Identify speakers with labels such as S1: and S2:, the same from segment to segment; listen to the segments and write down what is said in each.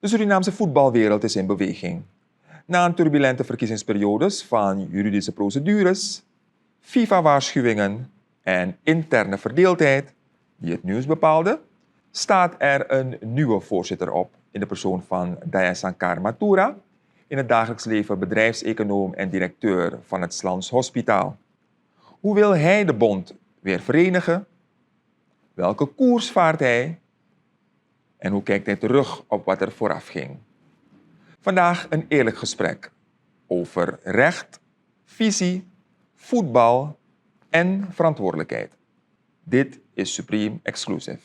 S1: De Surinaamse voetbalwereld is in beweging. Na een turbulente verkiezingsperiodes van juridische procedures, FIFA-waarschuwingen en interne verdeeldheid die het nieuws bepaalde, staat er een nieuwe voorzitter op in de persoon van Dayasankar Mathura, in het dagelijks leven bedrijfseconoom en directeur van het Slans Hospitaal. Hoe wil hij de bond weer verenigen? Welke koers vaart hij? En hoe kijkt hij terug op wat er vooraf ging? Vandaag een eerlijk gesprek over recht, visie, voetbal en verantwoordelijkheid. Dit is Supreme Exclusive.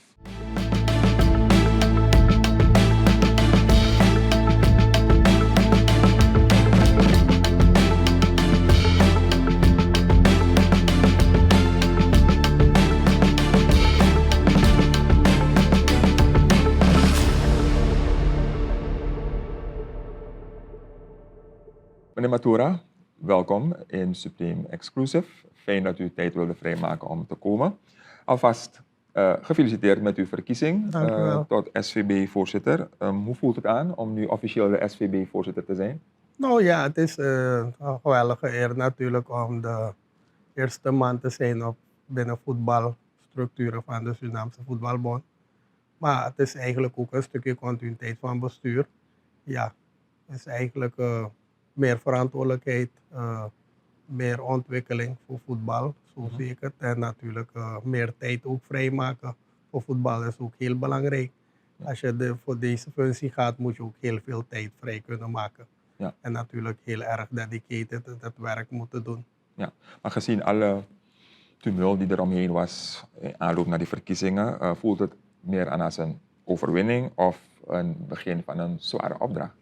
S1: Meneer Mathura, welkom in Supreme Exclusive. Fijn dat u tijd wilde vrijmaken om te komen. Alvast gefeliciteerd met uw verkiezing
S2: Dank u wel.
S1: tot SVB-voorzitter. Hoe voelt het aan om nu officieel de SVB-voorzitter te zijn?
S2: Nou ja, het is een geweldige eer natuurlijk om de eerste man te zijn op binnen voetbalstructuren van de Surinaamse Voetbalbond. Maar het is eigenlijk ook een stukje continuïteit van bestuur. Ja, het is eigenlijk meer verantwoordelijkheid, meer ontwikkeling voor voetbal, zo zie ik het. En natuurlijk meer tijd ook vrijmaken voor voetbal is ook heel belangrijk. Als je voor deze functie gaat, moet je ook heel veel tijd vrij kunnen maken.
S1: Ja.
S2: En natuurlijk heel erg dedicated het werk moeten doen.
S1: Ja, maar gezien alle tumult die er omheen was in aanloop naar die verkiezingen, voelt het meer aan als een overwinning of een begin van een zware opdracht?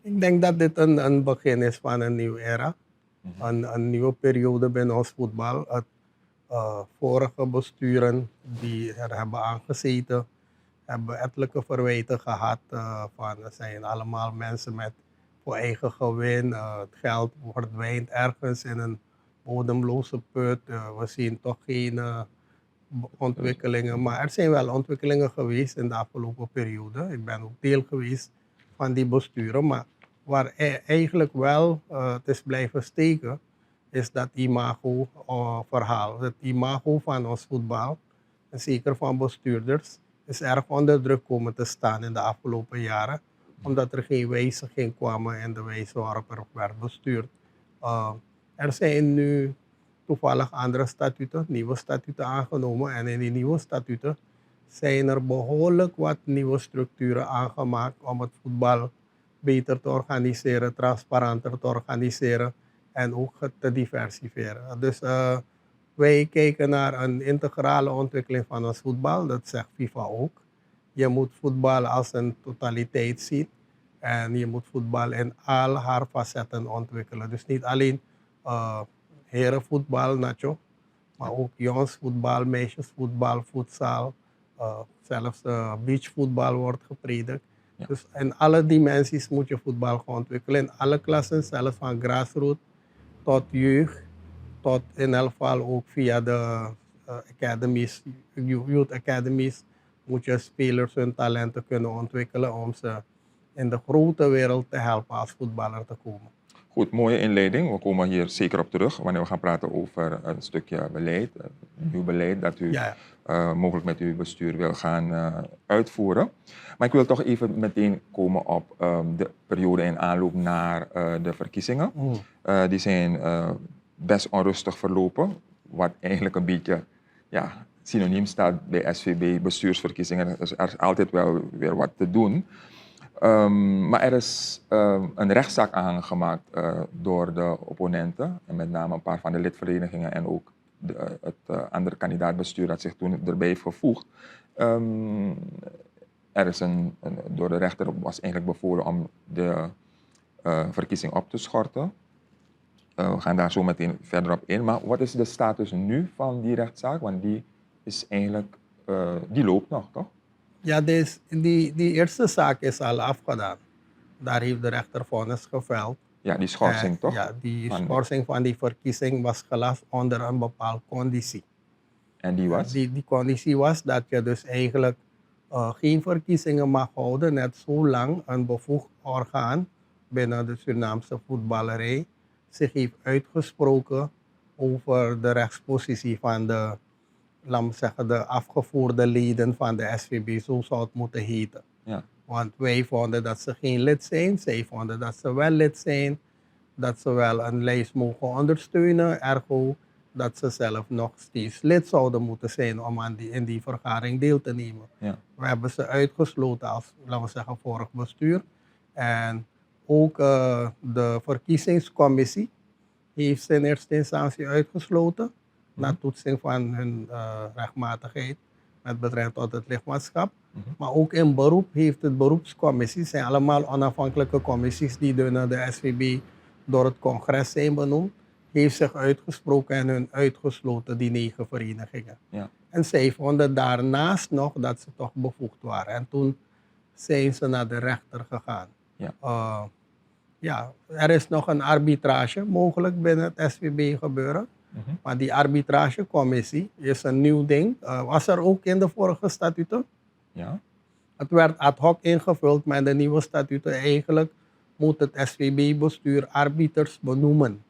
S2: Ik denk dat dit een begin is van een nieuwe era. Een nieuwe periode binnen ons voetbal. Het vorige besturen die er hebben aangezeten, hebben ettelijke verwijten gehad van er zijn allemaal mensen met voor eigen gewin. Het geld verdwijnt ergens in een bodemloze put. We zien toch geen ontwikkelingen. Maar er zijn wel ontwikkelingen geweest in de afgelopen periode. Ik ben ook deel geweest van die besturen. Maar waar eigenlijk wel het is blijven steken, is dat imago-verhaal. Het imago van ons voetbal, en zeker van bestuurders, is erg onder druk komen te staan in de afgelopen jaren. Omdat er geen wijzigingen kwamen in de wijze waarop er werd bestuurd. Er zijn nu toevallig andere statuten, nieuwe statuten aangenomen. En in die nieuwe statuten zijn er behoorlijk wat nieuwe structuren aangemaakt om het voetbal beter te organiseren, transparanter te organiseren en ook te diversifiëren. Dus wij kijken naar een integrale ontwikkeling van ons voetbal, dat zegt FIFA ook. Je moet voetbal als een totaliteit zien en je moet voetbal in al haar facetten ontwikkelen. Dus niet alleen herenvoetbal, Nacho, maar ook jongensvoetbal, meisjesvoetbal, voetbal, zelfs beachvoetbal wordt gepredikt.
S1: Ja.
S2: Dus in alle dimensies moet je voetbal gaan ontwikkelen. In alle klassen, zelfs van grassroots tot jeugd, tot in elk geval ook via de academies, youth academies, moet je spelers hun talenten kunnen ontwikkelen om ze in de grote wereld te helpen als voetballer te komen.
S1: Goed, mooie inleiding. We komen hier zeker op terug wanneer we gaan praten over een stukje beleid, nieuw beleid dat u mogelijk met uw bestuur wil gaan uitvoeren. Maar ik wil toch even meteen komen op de periode in aanloop naar de verkiezingen. Die zijn best onrustig verlopen, wat eigenlijk een beetje synoniem staat bij SVB bestuursverkiezingen. Dus er is altijd wel weer wat te doen. Maar er is een rechtszaak aangemaakt door de opponenten, en met name een paar van de lidverenigingen en ook het andere kandidaatbestuur dat zich toen erbij heeft gevoegd. Er is door de rechter was eigenlijk bevolen om de verkiezing op te schorten. We gaan daar zo meteen verder op in. Maar wat is de status nu van die rechtszaak? Want die is eigenlijk, die loopt nog, toch?
S2: Ja, die eerste zaak is al afgedaan. Daar heeft de rechter vonnis geveld.
S1: Ja, die schorsing toch?
S2: Ja, die schorsing van die verkiezing was gelast onder een bepaalde conditie.
S1: En die was?
S2: Die conditie was dat je dus eigenlijk geen verkiezingen mag houden, net zolang een bevoegd orgaan binnen de Surinaamse voetballerij zich heeft uitgesproken over de rechtspositie van de, laat me zeggen, de afgevoerde leden van de SVB, zo zou het moeten heten.
S1: Ja.
S2: Want wij vonden dat ze geen lid zijn, zij vonden dat ze wel lid zijn, dat ze wel een lijst mogen ondersteunen, ergo dat ze zelf nog steeds lid zouden moeten zijn om in die vergadering deel te nemen.
S1: Ja.
S2: We hebben ze uitgesloten als, laten we zeggen, vorig bestuur. En ook de verkiezingscommissie heeft ze in eerste instantie uitgesloten, na toetsing van hun rechtmatigheid met betrekking tot het lidmaatschap. Maar ook in beroep heeft het beroepscommissie, het zijn allemaal onafhankelijke commissies die door de SVB door het congres zijn benoemd, heeft zich uitgesproken en hun uitgesloten, die 9 verenigingen.
S1: Ja.
S2: En zij vonden daarnaast nog dat ze toch bevoegd waren. En toen zijn ze naar de rechter gegaan.
S1: Ja.
S2: Ja, er is nog een arbitrage mogelijk binnen het SVB gebeuren. Maar die arbitragecommissie is een nieuw ding. Was er ook in de vorige statuten.
S1: Ja.
S2: Het werd ad hoc ingevuld, maar in de nieuwe statuten eigenlijk moet het SVB-bestuur arbiters benoemen.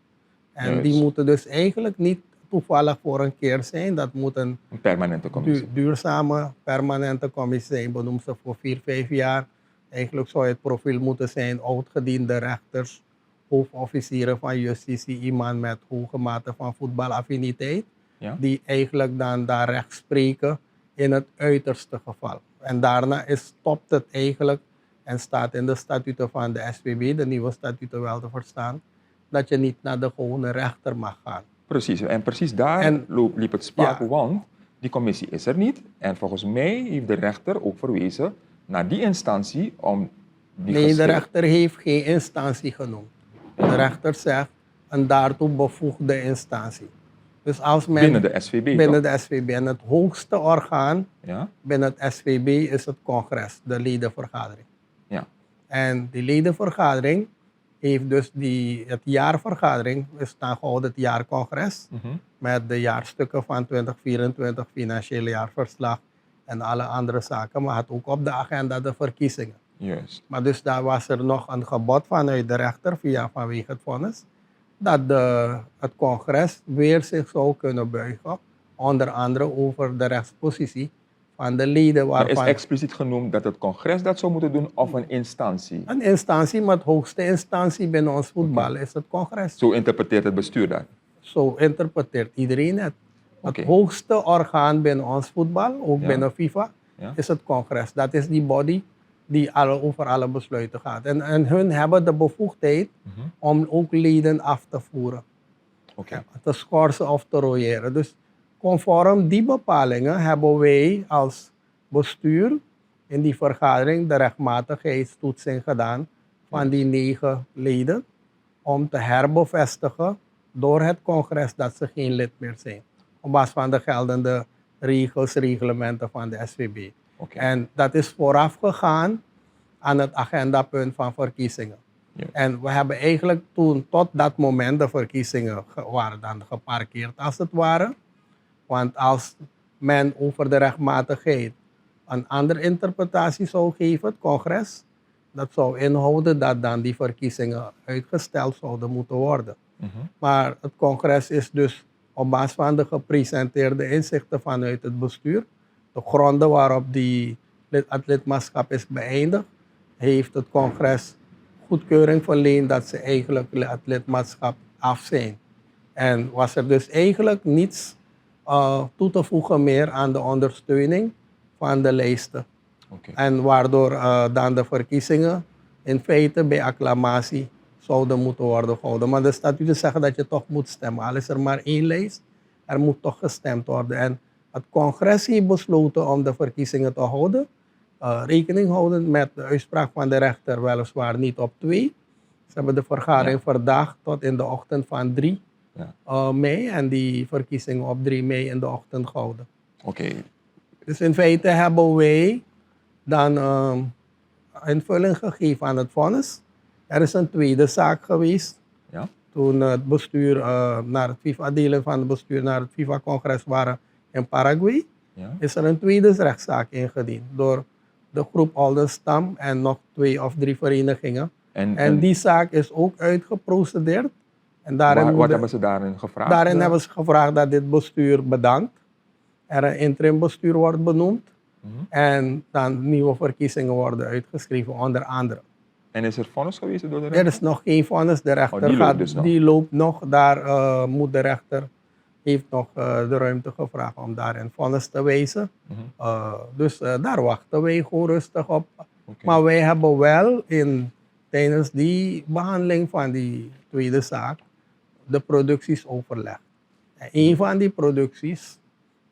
S2: En
S1: Juist.
S2: die moeten dus eigenlijk niet toevallig voor een keer zijn. Dat moet een
S1: permanente commissie.
S2: duurzame, permanente commissie zijn. Benoemd ze voor 4-5 jaar. Eigenlijk zou het profiel moeten zijn oudgediende rechters, hoofdofficieren van justitie, iemand met hoge mate van voetbalaffiniteit,
S1: Ja.
S2: die eigenlijk dan daar recht spreken in het uiterste geval. En daarna stopt het eigenlijk en staat in de statuten van de SVB, de nieuwe statuten wel te verstaan, dat je niet naar de gewone rechter mag gaan.
S1: Precies, en precies daar liep het spaak, want die commissie is er niet. En volgens mij heeft de rechter ook verwezen naar die instantie om die
S2: Nee, de rechter heeft geen instantie genoemd. De rechter zegt een daartoe bevoegde instantie. Dus als men
S1: binnen de SVB.
S2: binnen de SVB. En het hoogste orgaan
S1: Ja.
S2: binnen het SVB is het congres, de ledenvergadering.
S1: Ja.
S2: En die ledenvergadering heeft dus het jaarvergadering, is dan gehouden het jaarcongres, met de jaarstukken van 2024, financiële jaarverslag en alle andere zaken, maar had ook op de agenda de verkiezingen.
S1: Juist.
S2: Maar dus daar was er nog een gebod vanuit de rechter, vanwege het vonnis, dat het congres weer zich zou kunnen buigen, onder andere over de rechtspositie van de leden.
S1: Maar is expliciet genoemd dat het congres dat zou moeten doen of een instantie?
S2: Een instantie, maar de hoogste instantie binnen ons voetbal is het congres.
S1: Zo interpreteert het bestuur dat?
S2: Zo interpreteert iedereen het. Het
S1: Oké.
S2: hoogste orgaan binnen ons voetbal, ook
S1: Ja.
S2: binnen FIFA,
S1: Ja.
S2: is het congres. Dat is die body die over alle besluiten gaat. En hun hebben de bevoegdheid om ook leden af te voeren.
S1: Oké.
S2: Te schorsen of te royeren. Dus conform die bepalingen hebben wij als bestuur in die vergadering de rechtmatigheidstoetsing gedaan van die 9 leden om te herbevestigen door het congres dat ze geen lid meer zijn. Op basis van de geldende regels, reglementen van de SVB.
S1: Oké.
S2: En dat is voorafgegaan aan het agendapunt van verkiezingen.
S1: Ja.
S2: En we hebben eigenlijk toen tot dat moment de verkiezingen waren dan geparkeerd als het ware. Want als men over de rechtmatigheid een andere interpretatie zou geven, het congres, dat zou inhouden dat dan die verkiezingen uitgesteld zouden moeten worden. Maar het congres is dus op basis van de gepresenteerde inzichten vanuit het bestuur, de gronden waarop het lidmaatschap is beëindigd, heeft het congres goedkeuring verleend dat ze eigenlijk het lidmaatschap af zijn. En was er dus eigenlijk niets toe te voegen meer aan de ondersteuning van de lijsten.
S1: Oké.
S2: En waardoor dan de verkiezingen in feite bij acclamatie zouden moeten worden gehouden. Maar de statuten zeggen dat je toch moet stemmen. Al is er maar 1 lijst, er moet toch gestemd worden. En het congres heeft besloten om de verkiezingen te houden. Rekening houden met de uitspraak van de rechter, weliswaar niet op 2. Ze hebben de vergadering verdaagd tot in de ochtend van 3 mei en die verkiezingen op 3 mei in de ochtend gehouden.
S1: Oké.
S2: Dus in feite hebben wij dan invulling gegeven aan het vonnis. Er is een tweede zaak geweest.
S1: Ja.
S2: Toen het bestuur naar het FIFA, delen van het bestuur naar het FIFA-congres waren in Paraguay,
S1: Ja.
S2: is er een tweede rechtszaak ingediend door de groep Oldenstam en nog 2 of 3 verenigingen.
S1: En
S2: En die zaak is ook uitgeprocedeerd. En daarin,
S1: wat hebben ze daarin gevraagd?
S2: daarin hebben ze gevraagd dat dit bestuur bedankt. Er een interim bestuur wordt benoemd. En dan nieuwe verkiezingen worden uitgeschreven, onder andere.
S1: En is er vonnis geweest door de
S2: Er
S1: rechter?
S2: is nog geen vonnis. De rechter
S1: die loopt dus nog.
S2: die loopt nog. Daar moet de rechter heeft nog de ruimte gevraagd om daar een vonnis te wijzen. Dus daar wachten wij gewoon rustig op.
S1: Oké.
S2: Maar wij hebben wel tijdens die behandeling van die tweede zaak de producties overlegd. En een van die producties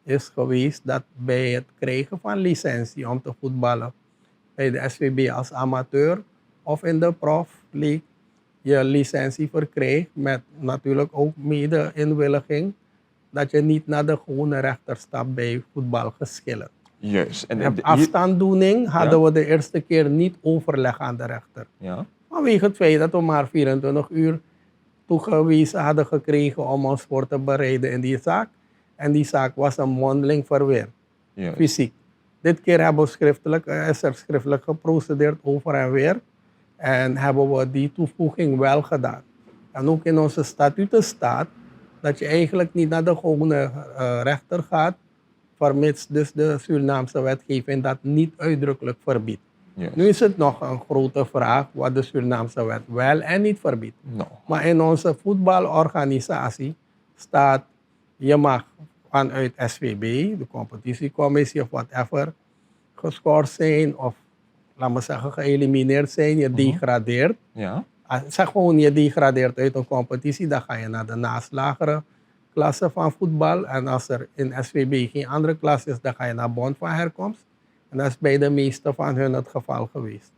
S2: is geweest dat bij het krijgen van licentie om te voetballen bij de SVB als amateur of in de Prof League je licentie verkrijgt met natuurlijk ook mede inwilliging dat je niet naar de gewone rechter stapt bij voetbalgeschillen.
S1: Juist.
S2: En afstanddoening hadden we de eerste keer niet overleg aan de rechter.
S1: Ja.
S2: Vanwege het feit dat we maar 24 uur toegewezen hadden gekregen om ons voor te bereiden in die zaak. En die zaak was een mondeling verweer,
S1: Juist.
S2: fysiek. Dit keer hebben we is er schriftelijk geprocedeerd over en weer. En hebben we die toevoeging wel gedaan. En ook in onze statuten staat dat je eigenlijk niet naar de gewone rechter gaat, vermits dus de Surinaamse wetgeving dat niet uitdrukkelijk verbiedt.
S1: Juist.
S2: Nu is het nog een grote vraag wat de Surinaamse wet wel en niet verbiedt.
S1: Nou.
S2: Maar in onze voetbalorganisatie staat, je mag vanuit SVB, de competitiecommissie of whatever, gescoord zijn of, laat me zeggen, geëlimineerd zijn, je degradeert.
S1: Ja.
S2: Zeg gewoon, je degradeert uit een competitie, dan ga je naar de naast-lagere klasse van voetbal. En als er in SVB geen andere klas is, dan ga je naar bond van herkomst. En dat is bij de meeste van hun het geval geweest.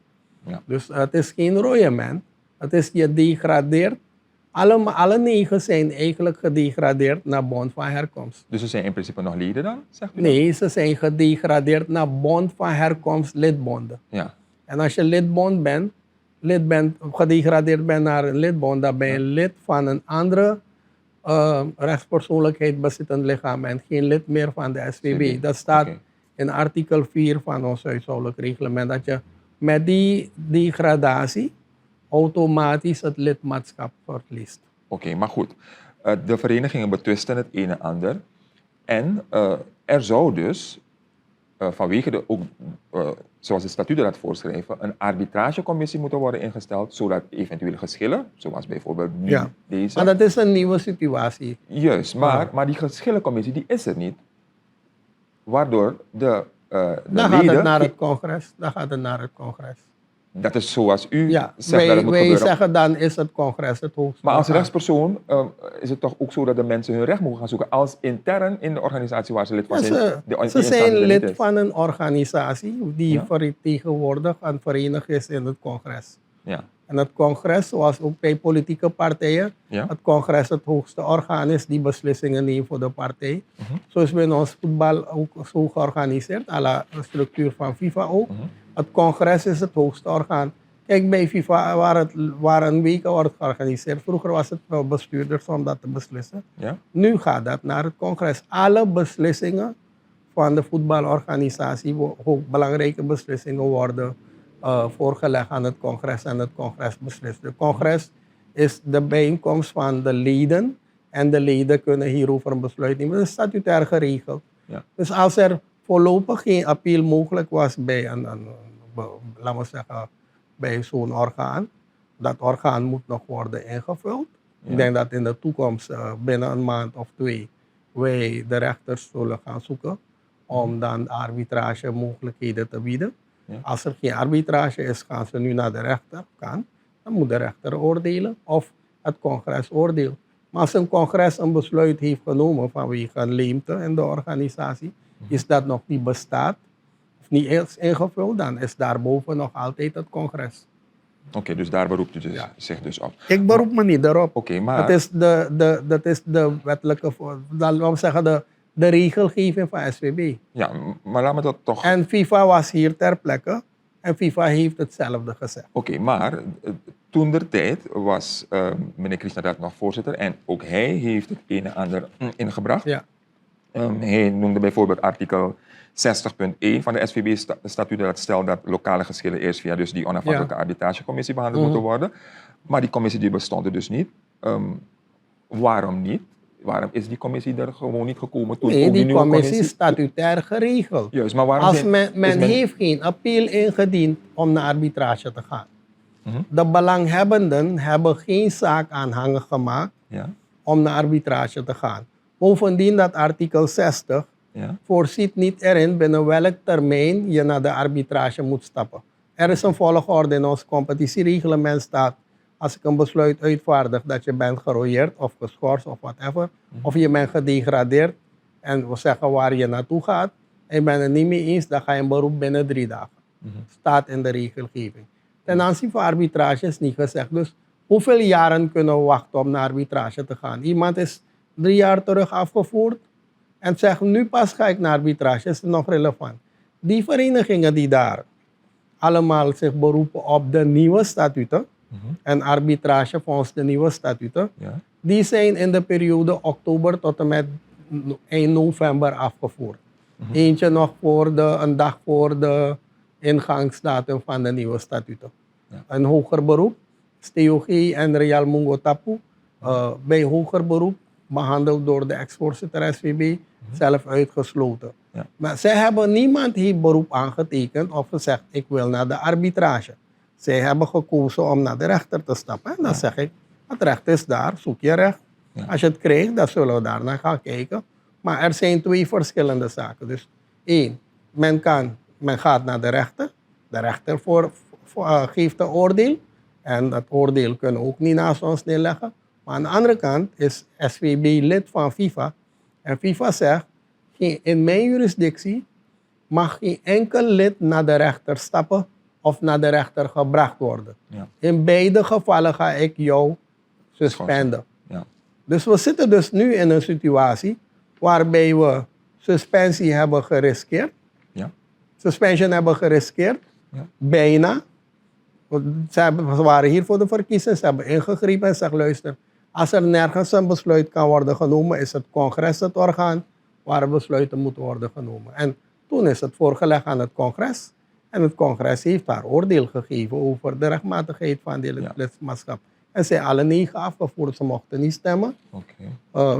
S1: Ja.
S2: Dus het is geen royement. Het is je degradeert. Alle 9 zijn eigenlijk gedegradeerd naar bond van herkomst.
S1: Dus ze zijn in principe nog leden dan, zegt u?
S2: Nee, ze zijn gedegradeerd naar bond van herkomst lidbonden.
S1: Ja.
S2: En als je gedegradeerd bent naar een lidbond, dan ben je lid van een andere rechtspersoonlijkheid bezittend lichaam en geen lid meer van de SVB. Dat staat in artikel 4 van ons huishoudelijk reglement, dat je met die degradatie automatisch het lidmaatschap verliest.
S1: Oké, maar goed. De verenigingen betwisten het een en ander. En er zou dus vanwege zoals de statuten dat voorschrijven, een arbitragecommissie moeten worden ingesteld, zodat eventuele geschillen, zoals bijvoorbeeld nu deze...
S2: Maar dat is een nieuwe situatie.
S1: Juist, maar die geschillencommissie die is er niet. Waardoor de
S2: Dan
S1: leden...
S2: gaat het naar het congres. Dan gaat het naar het congres.
S1: Dat is zoals u
S2: Ja,
S1: zegt dat het moet
S2: wij
S1: gebeuren.
S2: zeggen dan is het congres het hoogste.
S1: Maar als
S2: orgaan.
S1: rechtspersoon is het toch ook zo dat de mensen hun recht mogen gaan zoeken als intern in de organisatie waar ze lid van
S2: Ja,
S1: zijn?
S2: ze zijn lid van een organisatie die
S1: Ja.
S2: tegenwoordig aan verenigd is in het congres.
S1: Ja.
S2: En het congres, zoals ook bij politieke partijen,
S1: Ja.
S2: het congres het hoogste orgaan is die beslissingen neemt voor de partij. Zo is bij ons voetbal ook zo georganiseerd, à la structuur van FIFA ook. Het congres is het hoogste orgaan. Kijk, bij FIFA waar een week wordt georganiseerd. Vroeger was het wel bestuurders om dat te beslissen.
S1: Ja?
S2: Nu gaat dat naar het congres. Alle beslissingen van de voetbalorganisatie, ook belangrijke beslissingen, worden voorgelegd aan het congres en het congres beslist. Het congres is de bijeenkomst van de leden en de leden kunnen hierover een besluit nemen. Dat is statutair geregeld.
S1: Ja.
S2: Dus als er voorlopig geen appeal mogelijk was bij laten we zeggen, bij zo'n orgaan, dat orgaan moet nog worden ingevuld.
S1: Ja.
S2: Ik denk dat in de toekomst, binnen een maand of 2, wij de rechters zullen gaan zoeken om dan arbitrage mogelijkheden te bieden.
S1: Ja.
S2: Als er geen arbitrage is, gaan ze nu naar de rechter. Dan moet de rechter oordelen of het congres oordeelt. Maar als een congres een besluit heeft genomen vanwege een leemte in de organisatie, is dat nog niet bestaat, of niet eens ingevuld, dan is daarboven nog altijd het congres.
S1: Oké, dus daar beroept u zich dus op.
S2: Ik beroep me niet daarop.
S1: Oké, maar...
S2: Dat is de wettelijke, laten we zeggen, de regelgeving van SVB.
S1: Ja, maar laat me dat toch...
S2: En FIFA was hier ter plekke en FIFA heeft hetzelfde gezegd.
S1: Oké, maar toen der tijd was meneer Krishnadat nog voorzitter en ook hij heeft het een en ander ingebracht.
S2: Ja.
S1: Hij noemde bijvoorbeeld artikel 60.1 van de SVB-statuten dat stelt dat lokale geschillen eerst via dus die onafhankelijke arbitragecommissie behandeld moeten worden. Maar die commissie die bestond er dus niet. Waarom niet? Waarom is die commissie er gewoon niet gekomen toen?
S2: Nee,
S1: ook
S2: die
S1: nieuwe
S2: commissie is statutair geregeld.
S1: Juist, maar waarom
S2: Als men heeft geen appeal ingediend om naar arbitrage te gaan. De belanghebbenden hebben geen zaak aanhangig gemaakt om naar arbitrage te gaan. Bovendien dat artikel 60 voorziet niet erin binnen welk termijn je naar de arbitrage moet stappen. Er is een volgorde in ons competitiereglement staat, als ik een besluit uitvaardig dat je bent gerooieerd of geschorst of whatever, of je bent gedegradeerd en we zeggen waar je naartoe gaat en je bent het niet mee eens, dan ga je een beroep binnen 3 dagen. Staat in de regelgeving. Ten aanzien van arbitrage is niet gezegd. Dus hoeveel jaren kunnen we wachten om naar arbitrage te gaan? Iemand is 3 jaar terug afgevoerd en zegt nu pas ga ik naar arbitrage. Is het nog relevant? Die verenigingen die daar allemaal zich beroepen op de nieuwe statuten en arbitrage volgens de nieuwe statuten, die zijn in de periode oktober tot en met 1 november afgevoerd. Eentje nog een dag voor de ingangsdatum van de nieuwe statuten. Een hoger beroep, STOG en Real Mungo Tapu, bij hoger beroep, behandeld door de ex-voorzitter SVB, zelf uitgesloten. Maar niemand heeft beroep aangetekend of gezegd, ik wil naar de arbitrage. Zij hebben gekozen om naar de rechter te stappen. En dan zeg ik, het recht is daar, zoek je recht. Als je het krijgt, dan zullen we daar naar gaan kijken. Maar er zijn 2 verschillende zaken. Dus 1, men gaat naar de rechter. De rechter geeft een oordeel. En dat oordeel kunnen we ook niet naast ons neerleggen. Maar aan de andere kant is SVB lid van FIFA. En FIFA zegt, in mijn jurisdictie mag geen enkel lid naar de rechter stappen of naar de rechter gebracht worden. In beide gevallen ga ik jou suspenden. Dus we zitten dus nu in een situatie waarbij we suspensie hebben geriskeerd. Suspension hebben geriskeerd. Bijna. Ze waren hier voor de verkiezingen, ze hebben ingegrepen en zeggen, luister, als er nergens een besluit kan worden genomen, is het congres het orgaan waar besluiten moeten worden genomen. En toen is het voorgelegd aan het congres. En het congres heeft daar oordeel gegeven over de rechtmatigheid van dit lidmaatschap. En zij alle 9 afgevoerd, ze mochten niet stemmen.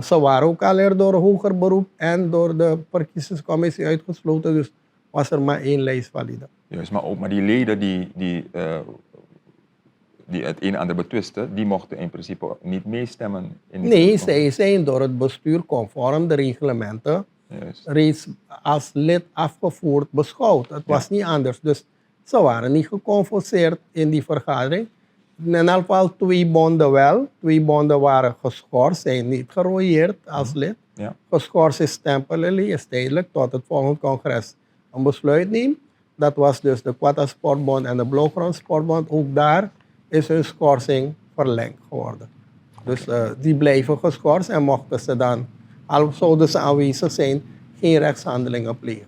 S2: Ze waren ook al door hoger beroep en door de verkiezingscommissie uitgesloten. Dus was er maar 1 lijst valide.
S1: Juist, maar die leden die het een en ander betwisten, die mochten in principe niet meestemmen.
S2: Nee, zij zijn door het bestuur conform de reglementen reeds als lid afgevoerd beschouwd. Het was niet anders. Dus ze waren niet geconfronteerd in die vergadering. In elk geval 2 bonden wel. 2 bonden waren geschorst, zijn niet gerooieerd als lid. Geschorst is temporary, is tijdelijk tot het volgende congres een besluit neemt. Dat was dus de Quata Sportbond en de Blauwgrond Sportbond. Ook daar is hun schorsing verlengd geworden. Dus die blijven geschorst en mochten ze dan, al zouden ze aanwezig zijn, geen rechtshandelingen plegen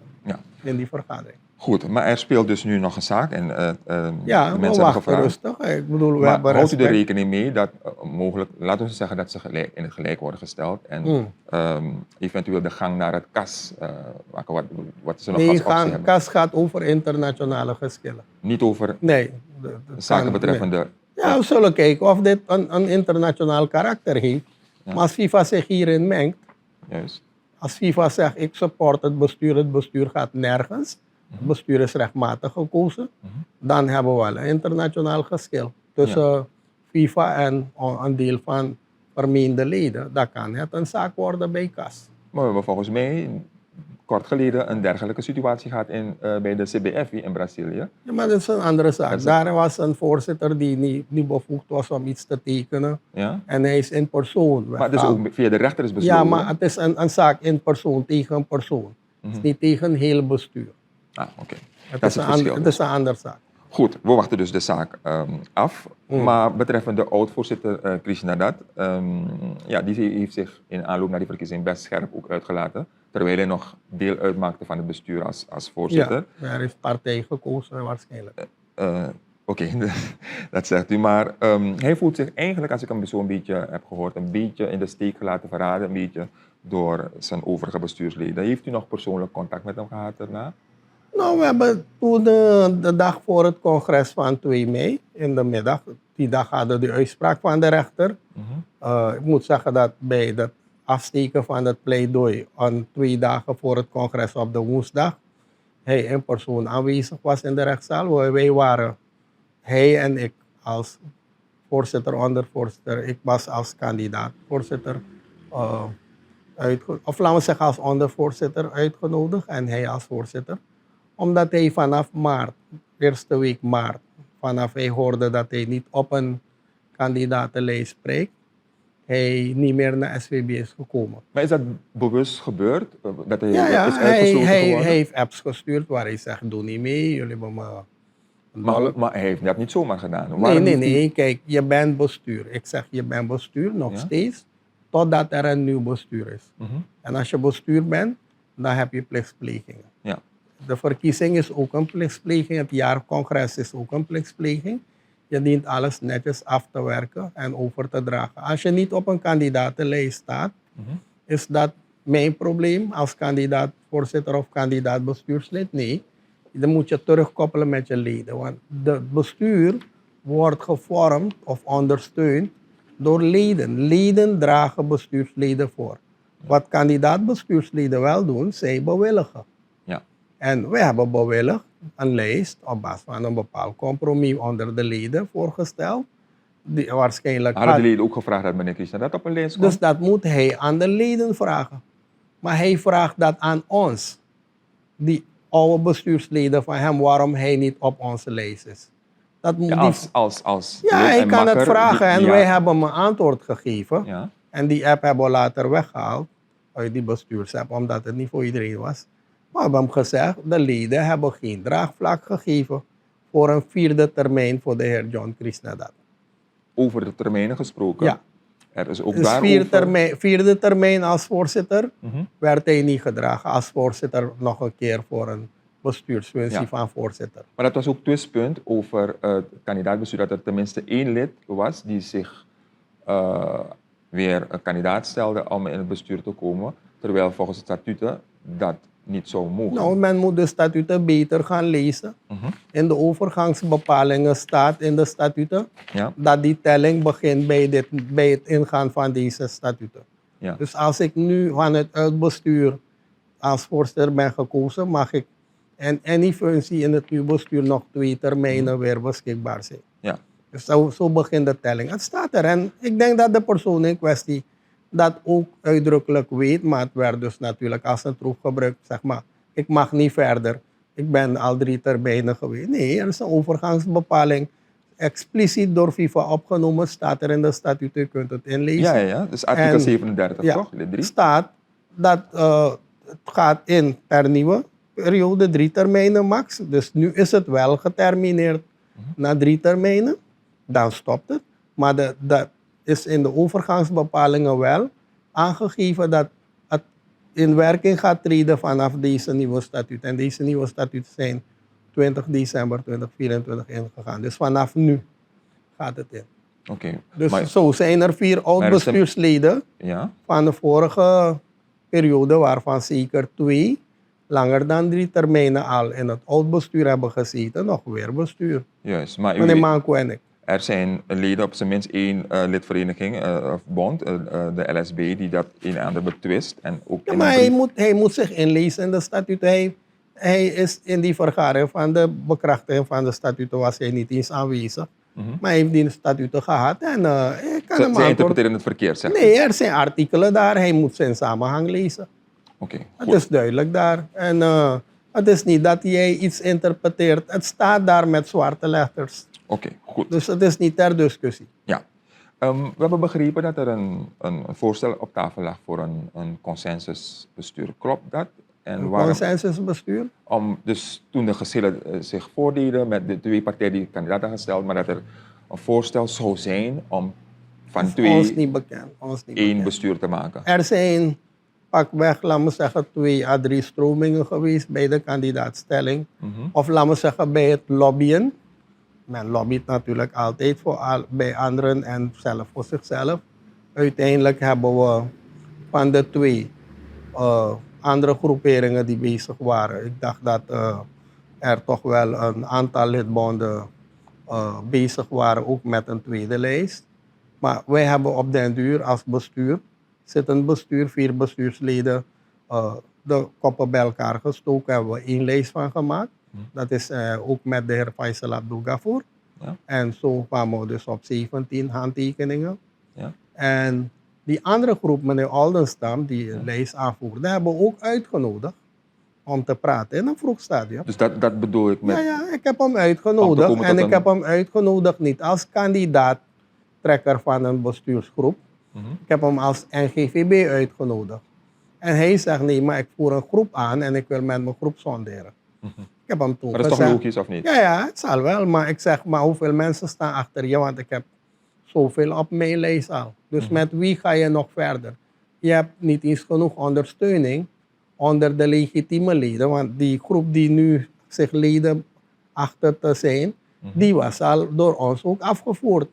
S2: in die vergadering.
S1: Goed, maar er speelt dus nu nog een zaak en de mensen
S2: hebben gevraagd. Rustig. Ik bedoel, we hebben
S1: houdt u er rekening mee dat mogelijk, laten we zeggen dat ze in het gelijk worden gesteld en eventueel de gang naar het kas, wat ze nog als optie hebben?
S2: Kas gaat over internationale geschillen.
S1: Niet over zaken betreffende...
S2: Ja, we zullen kijken of dit een internationaal karakter heeft. Maar als FIFA zich hierin mengt, als FIFA zegt ik support het bestuur gaat nergens, het bestuur is rechtmatig gekozen, dan hebben we wel een internationaal geschil tussen FIFA en een deel van vermeende leden. Dan kan het een zaak worden bij KAS.
S1: Maar we hebben volgens mij kort geleden een dergelijke situatie gehad bij de CBF in Brazilië.
S2: Ja, maar dat is een andere zaak. Daar was een voorzitter die niet bevoegd was om iets te tekenen. En hij is in persoon.
S1: Maar dus ook via de rechter is besloten?
S2: Ja, maar het is een zaak in persoon, tegen een persoon. Het is niet tegen het hele bestuur.
S1: Oké.
S2: Het is een andere zaak.
S1: Goed, we wachten dus de zaak af. Maar betreffende oud-voorzitter Krishna Dat, die heeft zich in aanloop naar die verkiezing best scherp ook uitgelaten. Terwijl hij nog deel uitmaakte van het bestuur als voorzitter.
S2: Ja, hij heeft partij gekozen waarschijnlijk.
S1: Oké, dat zegt u. Maar hij voelt zich eigenlijk, als ik hem zo een beetje heb gehoord, een beetje in de steek gelaten verraden. Een beetje door zijn overige bestuursleden. Heeft u nog persoonlijk contact met hem gehad daarna?
S2: Nou, we hebben toen de dag voor het congres van 2 mei, in de middag, die dag hadden we de uitspraak van de rechter. Ik moet zeggen dat bij het afsteken van het pleidooi, 2 dagen voor het congres op de woensdag, hij in persoon aanwezig was in de rechtszaal. Wij waren, hij en ik als voorzitter, ondervoorzitter, ik was als kandidaat voorzitter, of laten we zeggen als ondervoorzitter uitgenodigd en hij als voorzitter. Omdat hij vanaf maart, eerste week maart, vanaf hij hoorde dat hij niet op een kandidatenlijst spreekt, hij niet meer naar SVB is gekomen.
S1: Maar is dat bewust gebeurd? Dat hij
S2: Ja,
S1: is uitgesloten
S2: hij
S1: geworden?
S2: heeft apps gestuurd waar hij zegt, doe niet mee, jullie hebben me...
S1: Maar hij heeft dat niet zomaar gedaan.
S2: Nee,
S1: Waarom
S2: nee,
S1: heeft hij-
S2: nee, kijk, je bent bestuur. Ik zeg, je bent bestuur nog
S1: Ja.
S2: steeds, totdat er een nieuw bestuur is. En als je bestuur bent, dan heb je plichtplegingen.
S1: Ja.
S2: De verkiezing is ook een plichtpleging. Het jaarcongres is ook een plichtpleging. Je dient alles netjes af te werken en over te dragen. Als je niet op een kandidatenlijst staat, is dat mijn probleem als kandidaat voorzitter of kandidaat bestuurslid? Nee. Dan moet je terugkoppelen met je leden. Want het bestuur wordt gevormd of ondersteund door leden. Leden dragen bestuursleden voor. Wat kandidaat bestuursleden wel doen, zij bewilligen.
S1: Ja.
S2: En we hebben bewilligd een lijst op basis van een bepaald compromis onder de leden voorgesteld. Die waarschijnlijk
S1: Hadden de
S2: had-
S1: leden ook gevraagd dat meneer Krishna dat op een lijst komt?
S2: dus dat moet hij aan de leden vragen. Maar hij vraagt dat aan ons, die oude bestuursleden van hem, waarom hij niet op onze lijst is. Dat moet
S1: Ja,
S2: die-
S1: als
S2: ja,
S1: lid
S2: hij
S1: en
S2: kan het
S1: makker
S2: vragen en
S1: die-
S2: wij
S1: ja.
S2: hebben hem een antwoord gegeven.
S1: Ja.
S2: En die app hebben we later weggehaald uit die bestuursapp, omdat het niet voor iedereen was. Maar we hebben hem gezegd, de leden hebben geen draagvlak gegeven voor een 4e termijn voor de heer John Krisnadat.
S1: Over de termijnen gesproken.
S2: Ja.
S1: Er is ook
S2: Dus
S1: daarover...
S2: 4e termijn als voorzitter
S1: Mhm.
S2: werd hij niet gedragen. Als voorzitter nog een keer voor een bestuursfunctie
S1: Ja.
S2: van voorzitter.
S1: Maar dat was ook twistpunt over het kandidaatbestuur, dat er tenminste 1 lid was die zich weer een kandidaat stelde om in het bestuur te komen, terwijl volgens de statuten dat niet zou mogen.
S2: Nou, men moet de statuten beter gaan lezen. In de overgangsbepalingen staat in de statuten
S1: Ja?
S2: dat die telling begint bij het ingaan van deze statuten.
S1: Ja.
S2: Dus als ik nu vanuit het bestuur als voorzitter ben gekozen, mag ik in any functie in het nieuwe bestuur nog 2 termijnen weer beschikbaar zijn.
S1: Ja.
S2: Dus zo begint de telling. Het staat er en ik denk dat de persoon in kwestie dat ook uitdrukkelijk weet, maar het werd dus natuurlijk als een troef gebruikt, zeg maar, ik mag niet verder. Ik ben al 3 termijnen geweest. Nee, er is een overgangsbepaling. Expliciet door FIFA opgenomen, staat er in de statuten, je kunt het inlezen.
S1: Ja. Dus artikel
S2: En-
S1: 37,
S2: Ja,
S1: toch? Lid 3?
S2: staat dat het gaat in per nieuwe periode 3 termijnen max. Dus nu is het wel getermineerd na 3 termijnen. Dan stopt het. Maar dat is in de overgangsbepalingen wel aangegeven dat het in werking gaat treden vanaf deze nieuwe statuut. En deze nieuwe statuten zijn 20 december 2024 ingegaan. Dus vanaf nu gaat het in.
S1: Oké.
S2: Dus
S1: Maar-
S2: zo zijn er 4
S1: Maar er is een-
S2: oud-bestuursleden
S1: Ja?
S2: van de vorige periode, waarvan zeker 2 langer dan 3 termijnen al in het oud-bestuur hebben gezeten, nog weer bestuur.
S1: Juist. Maar u
S2: Meneer
S1: weet-
S2: Manko en ik.
S1: er zijn leden op zijn minst 1 lidvereniging of bond, de LSB, die dat een en ander betwist. En ook
S2: Ja,
S1: in
S2: maar
S1: een brief-
S2: hij moet zich inlezen in de statuten. Hij is in die vergadering van de bekrachtiging van de statuten was hij niet eens aanwezig. Maar hij heeft die statuten gehad en ik kan
S1: Ze
S2: hem antwoord...
S1: interpreteren het verkeerd, zeg.
S2: Nee, er zijn artikelen daar. Hij moet zijn samenhang lezen.
S1: Oké,
S2: Het
S1: goed.
S2: is duidelijk daar. En het is niet dat jij iets interpreteert. Het staat daar met zwarte letters.
S1: Oké, goed.
S2: Dus het is niet ter discussie.
S1: Ja. We hebben begrepen dat er een voorstel op tafel lag voor een consensusbestuur. Klopt dat? En waarom?
S2: Consensusbestuur.
S1: Dus toen de geschillen zich voordeden met de 2 partijen die kandidaat hadden gesteld, maar dat er een voorstel zou zijn om van
S2: Ons
S1: 2
S2: niet bekend. Ons niet
S1: 1
S2: bekend.
S1: bestuur te maken.
S2: Er zijn pakweg, laten we zeggen, 2 à 3 stromingen geweest bij de kandidaatstelling. Of laten we zeggen bij het lobbyen. Men lobbyt natuurlijk altijd bij anderen en zelf voor zichzelf. Uiteindelijk hebben we van de twee andere groeperingen die bezig waren. Ik dacht dat er toch wel een aantal lidbonden bezig waren, ook met een tweede lijst. Maar wij hebben op den duur als bestuur, zittend bestuur, 4 bestuursleden, de koppen bij elkaar gestoken, hebben we 1 lijst van gemaakt. Dat is ook met de heer Faisal Abdul Ghafour.
S1: Ja.
S2: En zo kwamen we dus op 17 handtekeningen.
S1: Ja.
S2: En die andere groep, meneer Aldenstam, die een lijst aanvoerde, hebben we ook uitgenodigd om te praten in een vroeg stadium.
S1: Dus dat bedoel ik met...
S2: Ja, ik heb hem uitgenodigd.
S1: komen
S2: En
S1: tot
S2: ik heb hem uitgenodigd niet als kandidaat trekker van een bestuursgroep. Ik heb hem als NGVB uitgenodigd. En hij zegt, nee, maar ik voer een groep aan en ik wil met mijn groep sonderen. Ik heb hem toen
S1: Maar dat is toch
S2: gezegd,
S1: logisch, of niet?
S2: ja, het zal wel. Maar ik zeg, maar hoeveel mensen staan achter je? Want ik heb zoveel op mijn lijst al. Dus met wie ga je nog verder? Je hebt niet eens genoeg ondersteuning onder de legitieme leden. Want die groep die nu zich leden achter te zijn, die was al door ons ook afgevoerd.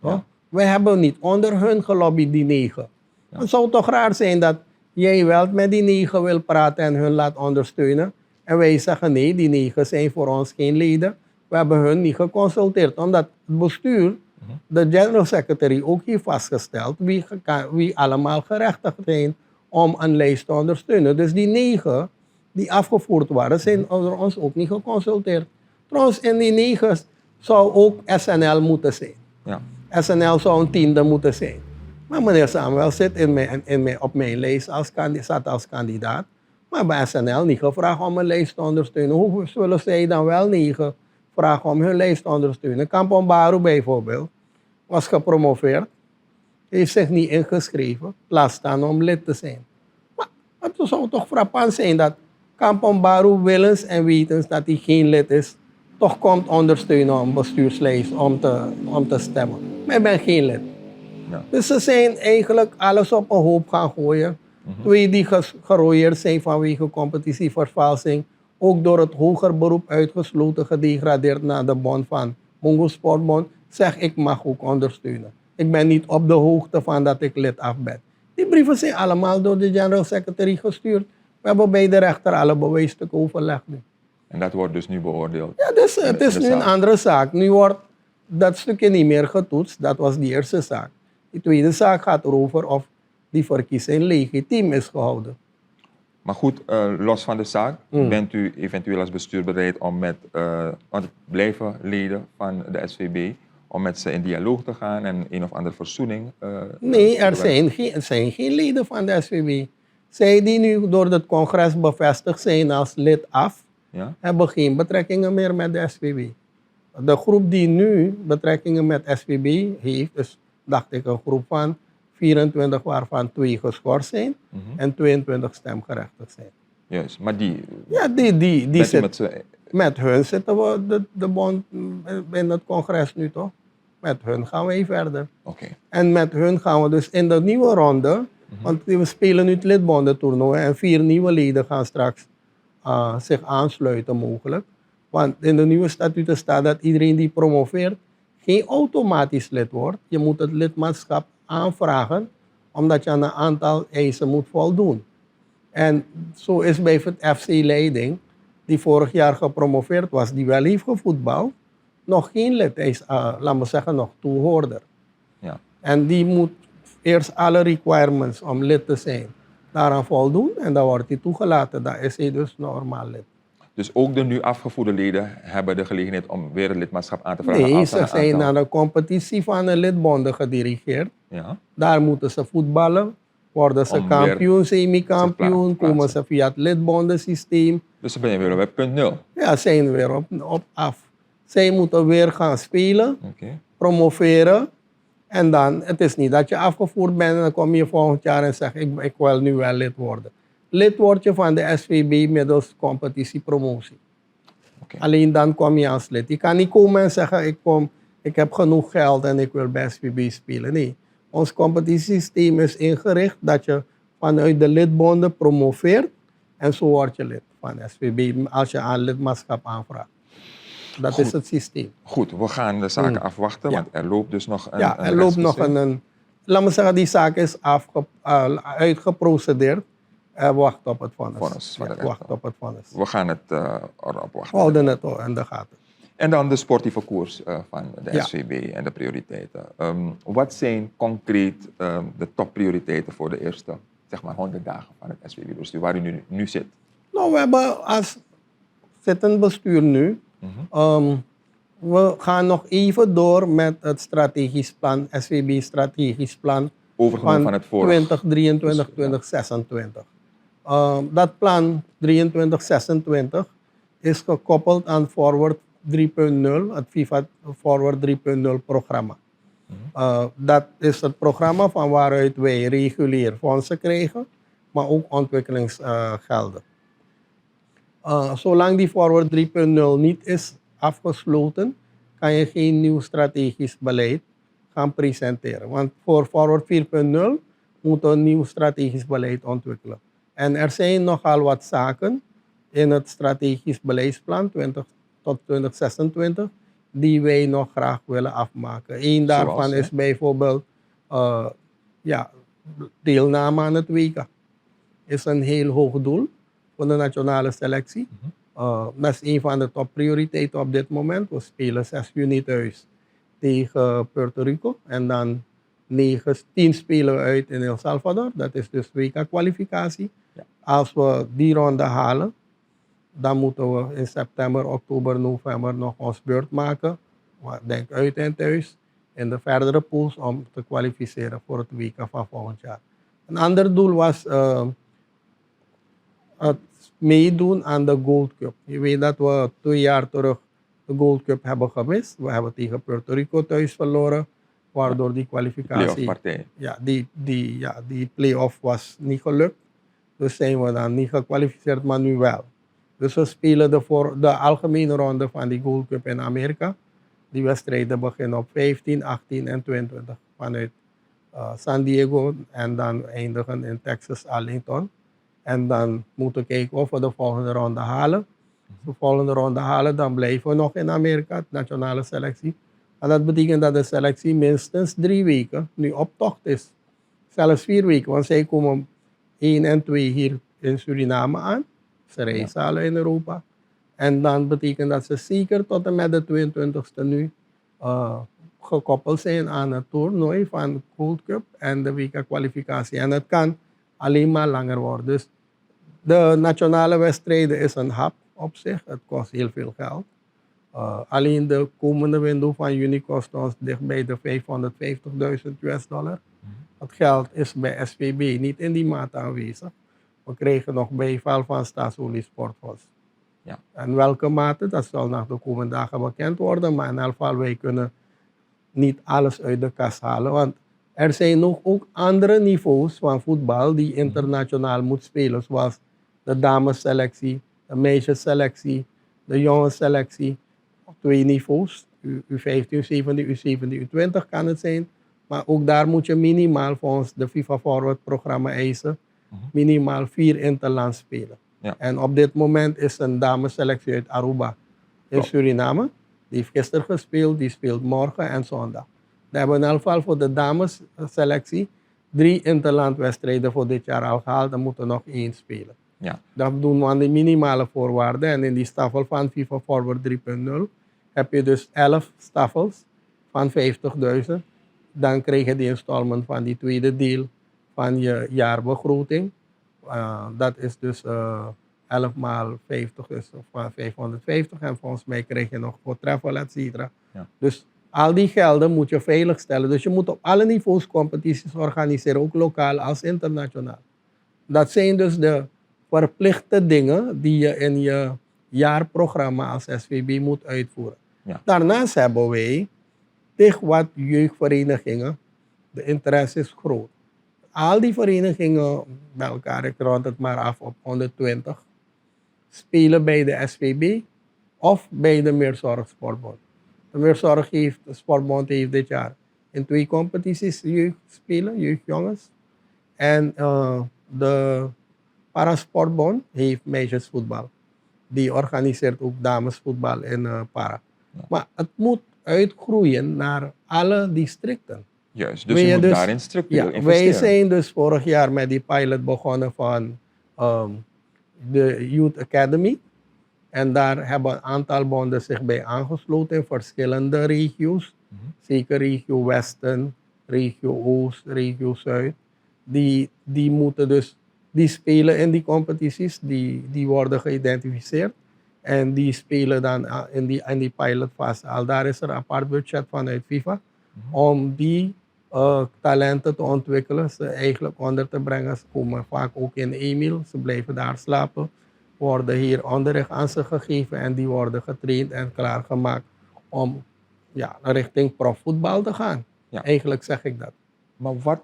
S1: Ja.
S2: Wij hebben niet onder hun gelobbyd, die 9. Het zou toch raar zijn dat jij wel met die 9 wil praten en hun laat ondersteunen. En wij zeggen nee, die 9 zijn voor ons geen leden. We hebben hun niet geconsulteerd, omdat het bestuur, de general secretary, ook heeft vastgesteld wie allemaal gerechtigd zijn om een lijst te ondersteunen. Dus die 9 die afgevoerd waren, zijn door ons ook niet geconsulteerd. Trouwens, in die 9 zou ook SNL moeten zijn.
S1: Ja.
S2: SNL zou een 10e moeten zijn. Maar meneer Samuel zit op mijn lijst als kandidaat. Maar bij SNL niet gevraagd om een lijst te ondersteunen. Hoe zullen zij dan wel 9 vragen om hun lijst te ondersteunen? Kampong Baru bijvoorbeeld was gepromoveerd. Heeft zich niet ingeschreven. Laat staan om lid te zijn. Maar het zou toch frappant zijn dat Kampong Baru willens en wetens dat hij geen lid is, toch komt ondersteunen om bestuurslijst om te stemmen. Maar ik ben geen lid.
S1: Ja.
S2: Dus ze zijn eigenlijk alles op een hoop gaan gooien. 2 die gerooieerd zijn vanwege competitievervalsing. Ook door het hoger beroep uitgesloten, gedegradeerd naar de bond van Mongo Sportbond. Zeg, ik mag ook ondersteunen. Ik ben niet op de hoogte van dat ik lid af ben. Die brieven zijn allemaal door de general secretary gestuurd. We hebben bij de rechter alle bewijsstukken overlegd nu.
S1: En dat wordt dus nu beoordeeld.
S2: Ja, dus het is nu een andere zaak. Nu wordt dat stukje niet meer getoetst. Dat was die eerste zaak. Die tweede zaak gaat erover of die verkiezing legitiem is gehouden.
S1: Maar goed, los van de zaak, bent u eventueel als bestuur bereid om met, want het blijven leden van de SVB, om met ze in dialoog te gaan en een of andere verzoening?
S2: Nee, er zijn geen leden van de SVB. Zij die nu door het congres bevestigd zijn als lid af, hebben geen betrekkingen meer met de SVB. De groep die nu betrekkingen met SVB heeft, is, dacht ik, een groep van 24 waarvan 2 geschorst zijn en 22 stemgerechtigd zijn.
S1: Juist, maar die...
S2: Ja, die
S1: zit,
S2: met hun zitten we de bond in het congres nu toch? Met hun gaan wij verder.
S1: Okay.
S2: En met hun gaan we dus in de nieuwe ronde, want we spelen nu het lidbondentoernooi en 4 nieuwe leden gaan straks zich aansluiten mogelijk. Want in de nieuwe statuten staat dat iedereen die promoveert geen automatisch lid wordt. Je moet het lidmaatschap aanvragen, omdat je aan een aantal eisen moet voldoen. En zo is bijvoorbeeld FC Leiding, die vorig jaar gepromoveerd was, die wel heeft gevoetbald, nog geen lid. Hij is, laten we zeggen, nog toehoorder.
S1: Ja.
S2: En die moet eerst alle requirements om lid te zijn daaraan voldoen en dan wordt hij toegelaten. Dan is hij dus normaal lid.
S1: Dus ook de nu afgevoerde leden hebben de gelegenheid om weer een lidmaatschap aan te vragen?
S2: Nee, ze zijn naar de competitie van de lidbonden gedirigeerd.
S1: Ja.
S2: Daar moeten ze voetballen, worden ze kampioen, semi-kampioen, komen ze via het lidbondensysteem.
S1: Dus dan ben je weer op punt 0?
S2: Ja, zijn weer op af. Zij moeten weer gaan spelen, promoveren. En dan, het is niet dat je afgevoerd bent en dan kom je volgend jaar en zegt ik wil nu wel lid worden. Lid word je van de SVB middels competitiepromotie. Alleen dan kom je als lid. Je kan niet komen en zeggen ik heb genoeg geld en ik wil bij SVB spelen. Nee, ons competitiesysteem is ingericht dat je vanuit de lidbonden promoveert en zo word je lid van SVB als je aan lidmaatschap aanvraagt. Dat is het systeem.
S1: Goed, we gaan de zaken afwachten, want er loopt dus nog een
S2: er loopt nog laat me zeggen, die zaak is uitgeprocedeerd. We wachten op het vonnis.
S1: Vonnis van de
S2: Ja,
S1: rechter.
S2: wachten op het vonnis.
S1: We gaan het erop wachten.
S2: We houden het in de gaten.
S1: En dan de sportieve koers van de
S2: Ja.
S1: SVB en de prioriteiten. Wat zijn concreet de topprioriteiten voor de eerste, zeg maar, 100 dagen van het SVB-bestuur, waar u nu zit?
S2: Nou, we hebben als zittend bestuur nu. We gaan nog even door met het strategisch plan, SVB strategisch plan
S1: Overgenomen van het vorige.
S2: 2023-2026. Dat plan 23-26 is gekoppeld aan Forward 3.0, het FIFA Forward 3.0 programma. Dat is het programma van waaruit wij regulier fondsen krijgen, maar ook ontwikkelingsgelden. Zolang die Forward 3.0 niet is afgesloten, kan je geen nieuw strategisch beleid gaan presenteren. Want voor Forward 4.0 moet een nieuw strategisch beleid ontwikkelen. En er zijn nogal wat zaken in het strategisch beleidsplan 20 tot 2026 die wij nog graag willen afmaken. Eén daarvan is bijvoorbeeld deelname aan het WK. Is een heel hoog doel voor de nationale selectie. Dat is een van de topprioriteiten op dit moment. We spelen 6 juni thuis tegen Puerto Rico. En dan 10 spelen we uit in El Salvador. Dat is dus WK-kwalificatie. Ja. Als we die ronde halen, dan moeten we in september, oktober, november nog ons beurt maken. Denk uit en thuis. In de verdere pools om te kwalificeren voor het WK van volgend jaar. Een ander doel was het meedoen aan de Gold Cup. Je weet dat we 2 jaar terug de Gold Cup hebben gemist. We hebben tegen Puerto Rico thuis verloren, waardoor die kwalificatie... Die play-off was niet gelukt. Dus zijn we dan niet gekwalificeerd, maar nu wel. Dus we spelen de algemene ronde van die Gold Cup in Amerika. Die wedstrijden beginnen op 15, 18 en 22 vanuit San Diego en dan eindigen in Texas, Arlington. En dan moeten we kijken of we de volgende ronde halen. Als we de volgende ronde halen, dan blijven we nog in Amerika, de nationale selectie. En dat betekent dat de selectie minstens 3 weken nu op tocht is. Zelfs 4 weken, want zij komen 1 en 2 hier in Suriname aan. Ze reizen alle in Europa. En dan betekent dat ze zeker tot en met de 22e nu gekoppeld zijn aan het toernooi van de Gold Cup en de WK-kwalificatie. En het kan alleen maar langer worden. Dus de nationale wedstrijden is een hap op zich. Het kost heel veel geld. Alleen de komende window van juni kost ons dichtbij de $550.000 US. Het geld is bij SVB niet in die mate aanwezig. We krijgen nog bijval van Staatsolie Sportfonds. Ja. En welke mate, dat zal nog de komende dagen bekend worden. Maar in elk geval, wij kunnen niet alles uit de kas halen. Want er zijn nog ook andere niveaus van voetbal die internationaal moet spelen. Zoals de damesselectie, de meisjesselectie, de jongensselectie. Op 2 niveaus. U15, U17, U17, U20 kan het zijn. Maar ook daar moet je minimaal volgens de FIFA Forward programma eisen. Minimaal 4 interland spelen. Ja. En op dit moment is een damesselectie uit Aruba in Suriname. Die heeft gisteren gespeeld, die speelt morgen en zondag. We hebben in elk geval voor de damesselectie 3 interlandwedstrijden voor dit jaar al gehaald. Dan moeten we nog 1 spelen. Ja. Dat doen we aan de minimale voorwaarden. En in die staffel van FIFA Forward 3.0 heb je dus 11 staffels van 50.000. Dan krijg je de installment van die tweede deel van je jaarbegroting. Dat is dus 11 maal 50 is 550. En volgens mij krijg je nog voor travel, et cetera. Ja. Dus al die gelden moet je veiligstellen. Dus je moet op alle niveaus competities organiseren, ook lokaal als internationaal. Dat zijn dus de verplichte dingen die je in je jaarprogramma als SVB moet uitvoeren. Ja. Daarnaast hebben wij tegen wat jeugdverenigingen, de interesse is groot. Al die verenigingen bij elkaar, ik rond het maar af op 120, spelen bij de SVB of bij de Meerzorg Sportbond. De Meerzorg Sportbond heeft dit jaar in 2 competities jeugd spelen, jeugdjongens. En de Parasportbond heeft meisjesvoetbal. Die organiseert ook damesvoetbal in para. Ja. Maar het moet uitgroeien naar alle districten.
S1: Juist, dus je moet daarin structureel
S2: wij
S1: investeren.
S2: zijn dus vorig jaar met die pilot begonnen van de Youth Academy. En daar hebben een aantal bonden zich bij aangesloten in verschillende regio's. Zeker regio Westen, regio Oost, regio Zuid. Die moeten dus, die spelen in die competities, die worden geïdentificeerd. En die spelen dan in die pilotfase al. Daar is er een apart budget vanuit FIFA om die talenten te ontwikkelen, ze eigenlijk onder te brengen. Ze komen vaak ook in Emiel, ze blijven daar slapen, worden hier onderricht aan ze gegeven en die worden getraind en klaargemaakt om richting profvoetbal te gaan.
S1: Ja.
S2: Eigenlijk zeg ik dat.
S1: Maar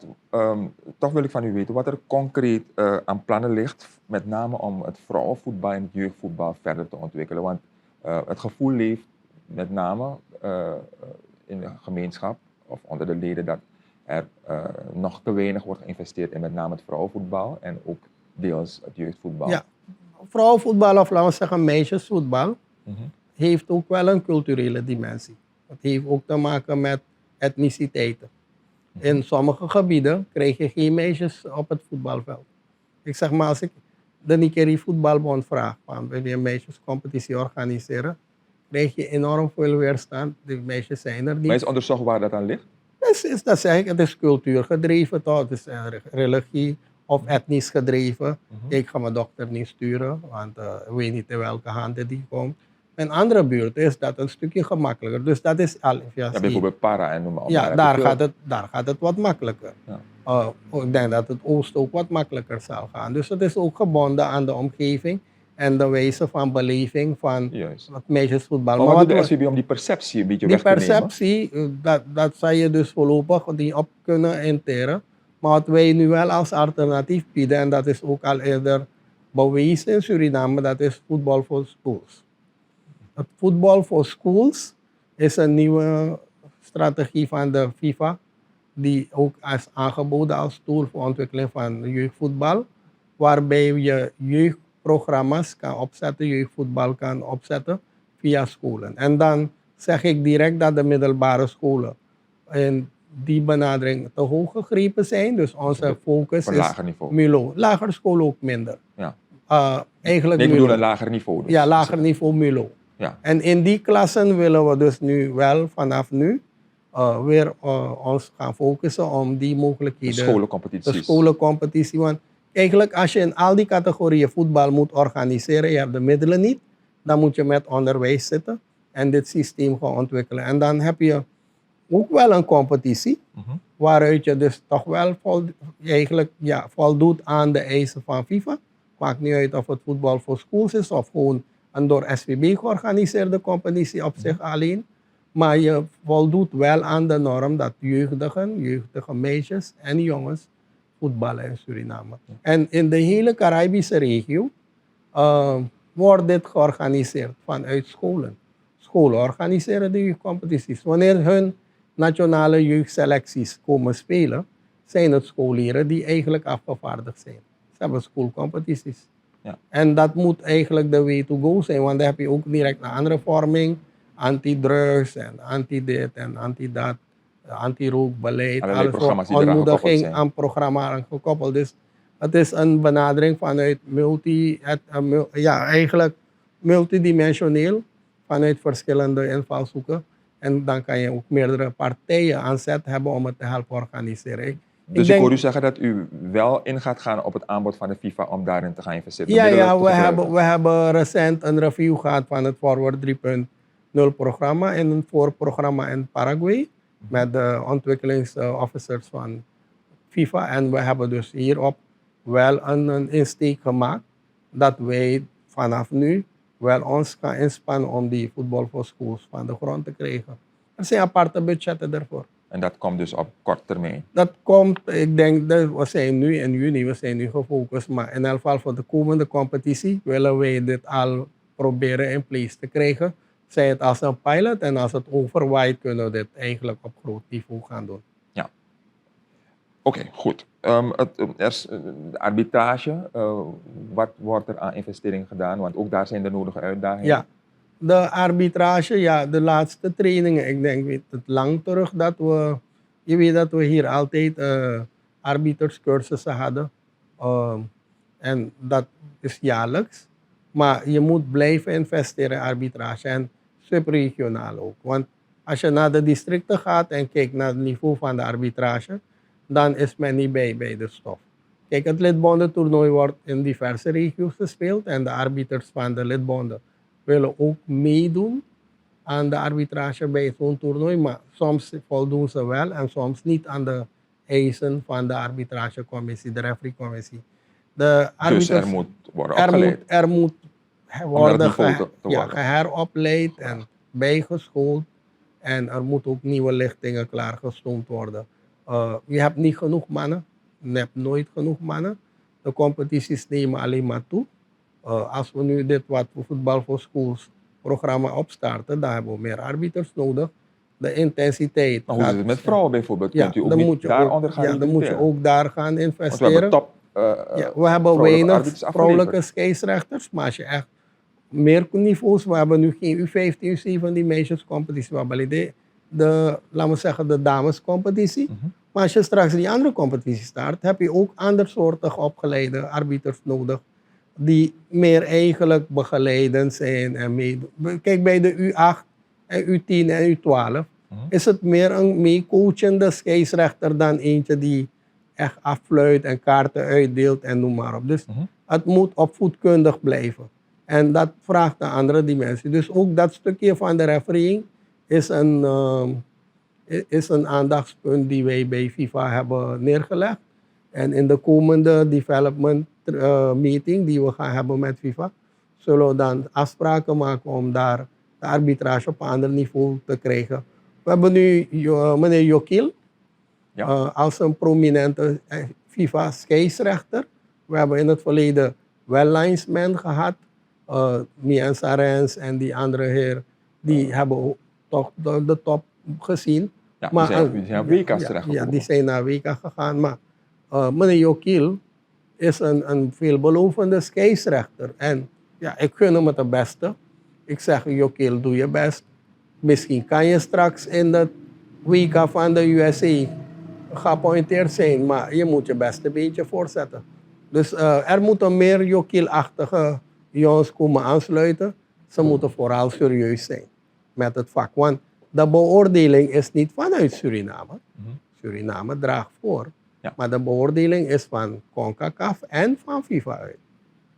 S1: toch wil ik van u weten, wat er concreet aan plannen ligt, met name om het vrouwenvoetbal en het jeugdvoetbal verder te ontwikkelen. Want het gevoel leeft met name in de gemeenschap of onder de leden dat er nog te weinig wordt geïnvesteerd in met name het vrouwenvoetbal en ook deels het jeugdvoetbal.
S2: Ja, vrouwenvoetbal of laten we zeggen meisjesvoetbal heeft ook wel een culturele dimensie. Het heeft ook te maken met etniciteiten. In sommige gebieden krijg je geen meisjes op het voetbalveld. Ik zeg maar, als ik de Nikeri Voetbalbond vraag, van wil je een meisjescompetitie organiseren, krijg je enorm veel weerstand. De meisjes zijn er niet.
S1: Maar is onderzocht waar dat aan ligt?
S2: Dat zeg ik, het is cultuurgedreven, toch? Het is religie of etnisch gedreven. Ik ga mijn dochter niet sturen, want ik weet niet in welke handen die komt. In andere buurten is dat een stukje gemakkelijker. Dus dat is al.
S1: Ja, bijvoorbeeld Para en noem maar op.
S2: Ja, daar gaat het wat makkelijker. Ja. Ik denk dat het oosten ook wat makkelijker zal gaan. Dus het is ook gebonden aan de omgeving en de wijze van beleving van het meisjesvoetbal.
S1: Maar wat doet de SVB om die perceptie een beetje weg te nemen?
S2: Die perceptie, dat zou je dus voorlopig niet op kunnen interen. Maar wat wij nu wel als alternatief bieden, en dat is ook al eerder bewezen in Suriname, dat is voetbal voor schools. Het voetbal voor schools is een nieuwe strategie van de FIFA, die ook is aangeboden als tool voor ontwikkeling van jeugdvoetbal, waarbij je jeugdprogramma's kan opzetten, jeugdvoetbal kan opzetten via scholen. En dan zeg ik direct dat de middelbare scholen in die benadering te hoog gegrepen zijn, dus onze focus is
S1: lager niveau.
S2: MULO. Lager school ook minder.
S1: Ja.
S2: Eigenlijk
S1: ik bedoel een lager niveau. Dus.
S2: Ja, lager niveau MULO.
S1: Ja.
S2: En in die klassen willen we dus nu wel vanaf nu weer ons gaan focussen om die mogelijkheden.
S1: Scholencompetities.
S2: De scholencompetitie. Want eigenlijk als je in al die categorieën voetbal moet organiseren, je hebt de middelen niet, dan moet je met onderwijs zitten en dit systeem gaan ontwikkelen. En dan heb je ook wel een competitie, waaruit je dus toch wel voldoet aan de eisen van FIFA. Maakt niet uit of het voetbal voor schools is of gewoon een door SVB georganiseerde competitie op zich alleen. Maar je voldoet wel aan de norm dat jeugdige meisjes en jongens voetballen in Suriname. En in de hele Caribische regio wordt dit georganiseerd vanuit scholen. Scholen organiseren de jeugdcompetities. Wanneer hun nationale jeugdselecties komen spelen, zijn het scholieren die eigenlijk afgevaardigd zijn. Ze hebben schoolcompetities.
S1: Ja.
S2: En dat moet eigenlijk de way to go zijn, want dan heb je ook direct een andere vorming, anti-drugs en anti-dit en anti-dat, anti-rookbeleid, alles ontmoediging aan programma gekoppeld. Dus het is een benadering vanuit multidimensioneel, vanuit verschillende invalshoeken. En dan kan je ook meerdere partijen aan zet hebben om het te helpen organiseren.
S1: Dus ik hoor u zeggen dat u wel in gaat gaan op het aanbod van de FIFA om daarin te gaan investeren?
S2: Ja, we hebben recent een review gehad van het Forward 3.0 programma en een voorprogramma in Paraguay met de ontwikkelingsofficers van FIFA. En we hebben dus hierop wel een insteek gemaakt dat wij vanaf nu wel ons gaan inspannen om die voetbal voor schools van de grond te krijgen. Er zijn aparte budgetten daarvoor.
S1: En dat komt dus op korte termijn?
S2: Dat komt, ik denk, we zijn nu in juni, we zijn nu gefocust, maar in elk geval voor de komende competitie willen wij dit al proberen in place te krijgen. Zij het als een pilot en als het overwaait kunnen we dit eigenlijk op groot niveau gaan doen.
S1: Ja. Oké, goed. De arbitrage, wat wordt er aan investering gedaan? Want ook daar zijn de nodige uitdagingen.
S2: Ja. De arbitrage, ja, de laatste trainingen. Ik denk, weet het lang terug dat we je weet dat we hier altijd arbiterscursussen hadden. En dat is jaarlijks. Maar je moet blijven investeren in arbitrage en subregionaal ook. Want als je naar de districten gaat en kijkt naar het niveau van de arbitrage, dan is men niet bij de stof. Kijk, het lidbondentoernooi wordt in diverse regio's gespeeld en de arbiters van de lidbonden willen ook meedoen aan de arbitrage bij zo'n toernooi, maar soms voldoen ze wel en soms niet aan de eisen van de arbitragecommissie, de refereecommissie. De
S1: Dus er
S2: arbiters,
S1: moet worden opgeleid.
S2: er moet
S1: Om naar het
S2: worden
S1: niveau te worden.
S2: geheropleid en bijgeschoold. En er moet ook nieuwe lichtingen klaargestoomd worden. Je hebt niet genoeg mannen. Je hebt nooit genoeg mannen. De competities nemen alleen maar toe. Als we nu dit wat voor Voetbal voor Schools programma opstarten, dan hebben we meer arbiters nodig. De intensiteit.
S1: Maar hoe zit het met vrouwen bijvoorbeeld?
S2: Ja,
S1: Kunt u ook
S2: dan
S1: niet
S2: moet je
S1: daaronder
S2: ook,
S1: gaan
S2: ja, dan moet je
S1: recruteren?
S2: ook daar gaan
S1: Want we hebben
S2: investeren.
S1: top
S2: Ja, we hebben
S1: vrouwelijke
S2: weinig
S1: arbiters
S2: vrouwelijke
S1: afgeleverd.
S2: scheidsrechters, maar als je echt meer niveaus, we hebben nu geen U15, U17 meisjescompetitie, we hebben alleen laten we zeggen, de damescompetitie. Maar als je straks die andere competitie start, heb je ook andersoortig opgeleide arbiters nodig, die meer eigenlijk begeleidend zijn en meedoen. Kijk, bij de U8 en U10 en U12 is het meer een meecoachende scheidsrechter dan eentje die echt affluit en kaarten uitdeelt en noem maar op. Dus het moet opvoedkundig blijven. En dat vraagt een andere dimensie. Dus ook dat stukje van de refereeing is een aandachtspunt die wij bij FIFA hebben neergelegd. En in de komende development meeting die we gaan hebben met FIFA, zullen we dan afspraken maken om daar de arbitrage op een ander niveau te krijgen. We hebben nu meneer Jokil als een prominente FIFA-scheidsrechter. We hebben in het verleden wel linesmen gehad. Mian Sarens en die andere heer, die hebben toch de top gezien.
S1: Ja,
S2: maar,
S1: die zijn naar WK's terechtgekomen.
S2: Ja, die zijn naar WK gegaan. Maar meneer Jokil is een veelbelovende scheidsrechter. En ja, ik gun hem het beste. Ik zeg, Jokil, doe je best. Misschien kan je straks in het WK van de USA geappointeerd zijn, maar je moet je beste beentje voorzetten. Dus er moeten meer Jokil-achtige jongens komen aansluiten. Ze moeten vooral serieus zijn met het vak. Want de beoordeling is niet vanuit Suriname. Suriname draagt voor.
S1: Ja.
S2: Maar de beoordeling is van CONCACAF en van FIFA uit.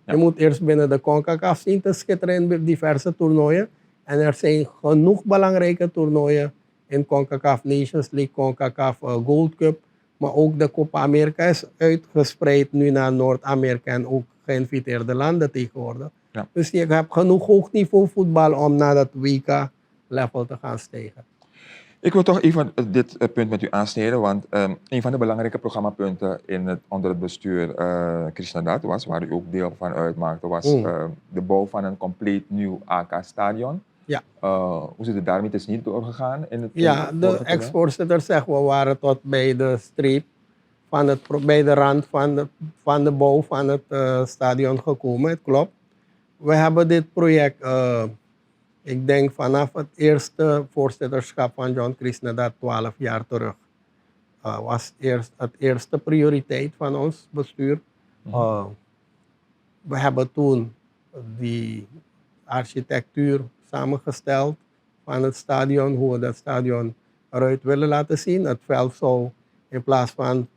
S1: Ja.
S2: Je moet eerst binnen de CONCACAF zien te schitteren in diverse toernooien. En er zijn genoeg belangrijke toernooien in CONCACAF Nations League, CONCACAF Gold Cup. Maar ook de Copa America is uitgespreid nu naar Noord-Amerika en ook geïnviteerde landen tegenwoordig.
S1: Ja.
S2: Dus je hebt genoeg hoog niveau voetbal om naar dat WK-level te gaan stijgen.
S1: Ik wil toch even dit punt met u aansnijden, want een van de belangrijke programmapunten onder het bestuur Krishnadat was, waar u ook deel van uitmaakte, was de bouw van een compleet nieuw AK-stadion.
S2: Ja.
S1: Hoe zit het daarmee? Het is niet doorgegaan in het
S2: Ja, de ex-voorzitter zegt, we waren tot bij de streep, bij de rand van de bouw van het stadion gekomen. Het klopt. We hebben dit project, ik denk vanaf het eerste voorzitterschap van John Krishnadat 12 jaar terug, was het eerste prioriteit van ons bestuur. We hebben toen die architectuur samengesteld van het stadion, hoe we dat stadion eruit willen laten zien. Het veld zou in plaats van,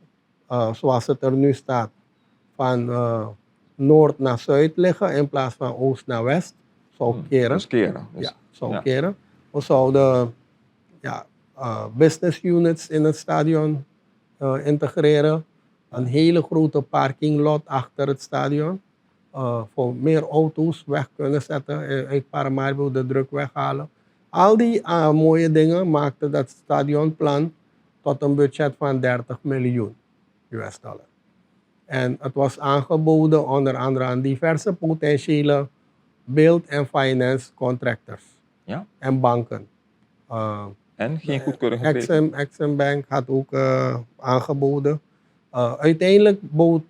S2: zoals het er nu staat, van noord naar zuid liggen in plaats van oost naar west. Zou keren.
S1: Dus keren. Dus,
S2: ja, zou keren. We zouden business units in het stadion integreren. Een hele grote parkinglot achter het stadion. Voor meer auto's weg kunnen zetten. Uit Paramaribo de druk weghalen. Al die mooie dingen maakten dat stadionplan tot een budget van 30 miljoen US dollar. En het was aangeboden onder andere aan diverse potentiële build- en finance contractors.
S1: Ja.
S2: En banken.
S1: En geen goedkeuring gekregen?
S2: Exim Bank had ook aangeboden. Uiteindelijk bood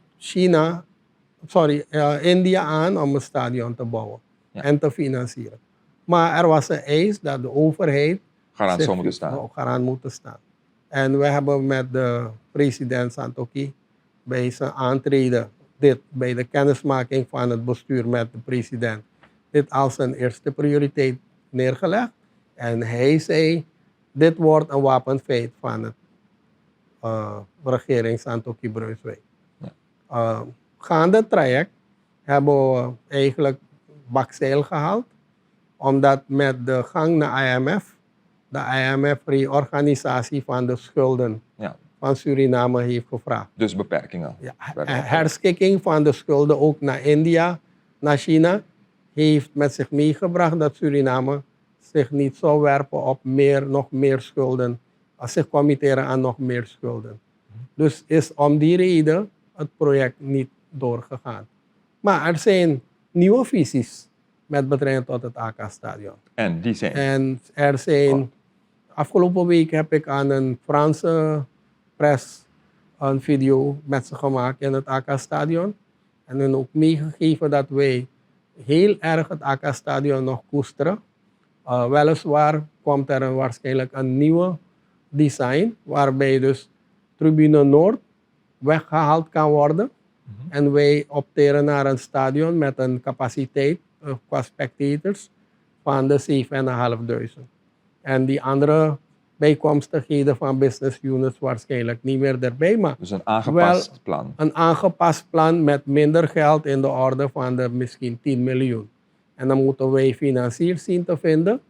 S2: India aan om een stadion te bouwen en te financieren. Maar er was een eis dat de overheid
S1: garant zou moeten staan.
S2: Garant moeten staan. En we hebben met de president Santokhi bij zijn aantreden, bij de kennismaking van het bestuur met de president, dit als een eerste prioriteit neergelegd. En hij zei, dit wordt een wapenfeit van het regering Santokhi Brunswijk.
S1: Ja.
S2: Gaande traject hebben we eigenlijk bakzeil gehaald, omdat met de gang naar IMF, de IMF reorganisatie van de schulden van Suriname heeft gevraagd.
S1: Dus beperkingen.
S2: Ja, herschikking van de schulden ook naar India, naar China, heeft met zich meegebracht dat Suriname zich niet zou werpen op nog meer schulden, als zich committeren aan nog meer schulden. Dus is om die reden het project niet doorgegaan. Maar er zijn nieuwe visies met betrekking tot het AK-stadion.
S1: En die zijn?
S2: En er zijn, afgelopen week heb ik aan een Franse press een video met ze gemaakt in het AK-stadion. En hen ook meegegeven dat wij heel erg het AK-stadion nog koesteren. Weliswaar komt er waarschijnlijk een nieuwe design, waarbij dus Tribune Noord weggehaald kan worden. En wij opteren naar een stadion met een capaciteit qua spectators van de 7.500. En die andere bijkomstigheden van business units waarschijnlijk niet meer erbij. Maar
S1: dus een aangepast plan.
S2: Een aangepast plan met minder geld in de orde van misschien 10 miljoen. En dan moeten wij financiers zien te vinden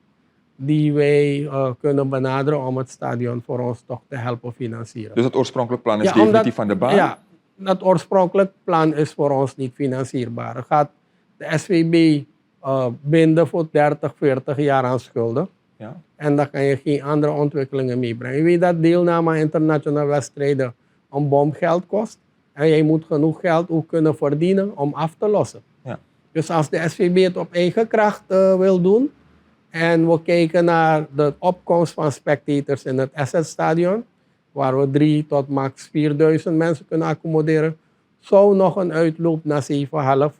S2: die wij kunnen benaderen om het stadion voor ons toch te helpen financieren.
S1: Dus het oorspronkelijk plan is definitief van de baan?
S2: Ja, dat oorspronkelijk plan is voor ons niet financierbaar. Er gaat de SVB binden voor 30, 40 jaar aan schulden.
S1: Ja.
S2: En daar kan je geen andere ontwikkelingen meebrengen. Je weet dat deelname aan internationale wedstrijden een bomgeld kost. En je moet genoeg geld ook kunnen verdienen om af te lossen.
S1: Ja.
S2: Dus als de SVB het op eigen kracht wil doen en we kijken naar de opkomst van spectators in het Assetstadion, waar we 3 tot max 4.000 mensen kunnen accommoderen, zou nog een uitloop naar 7,5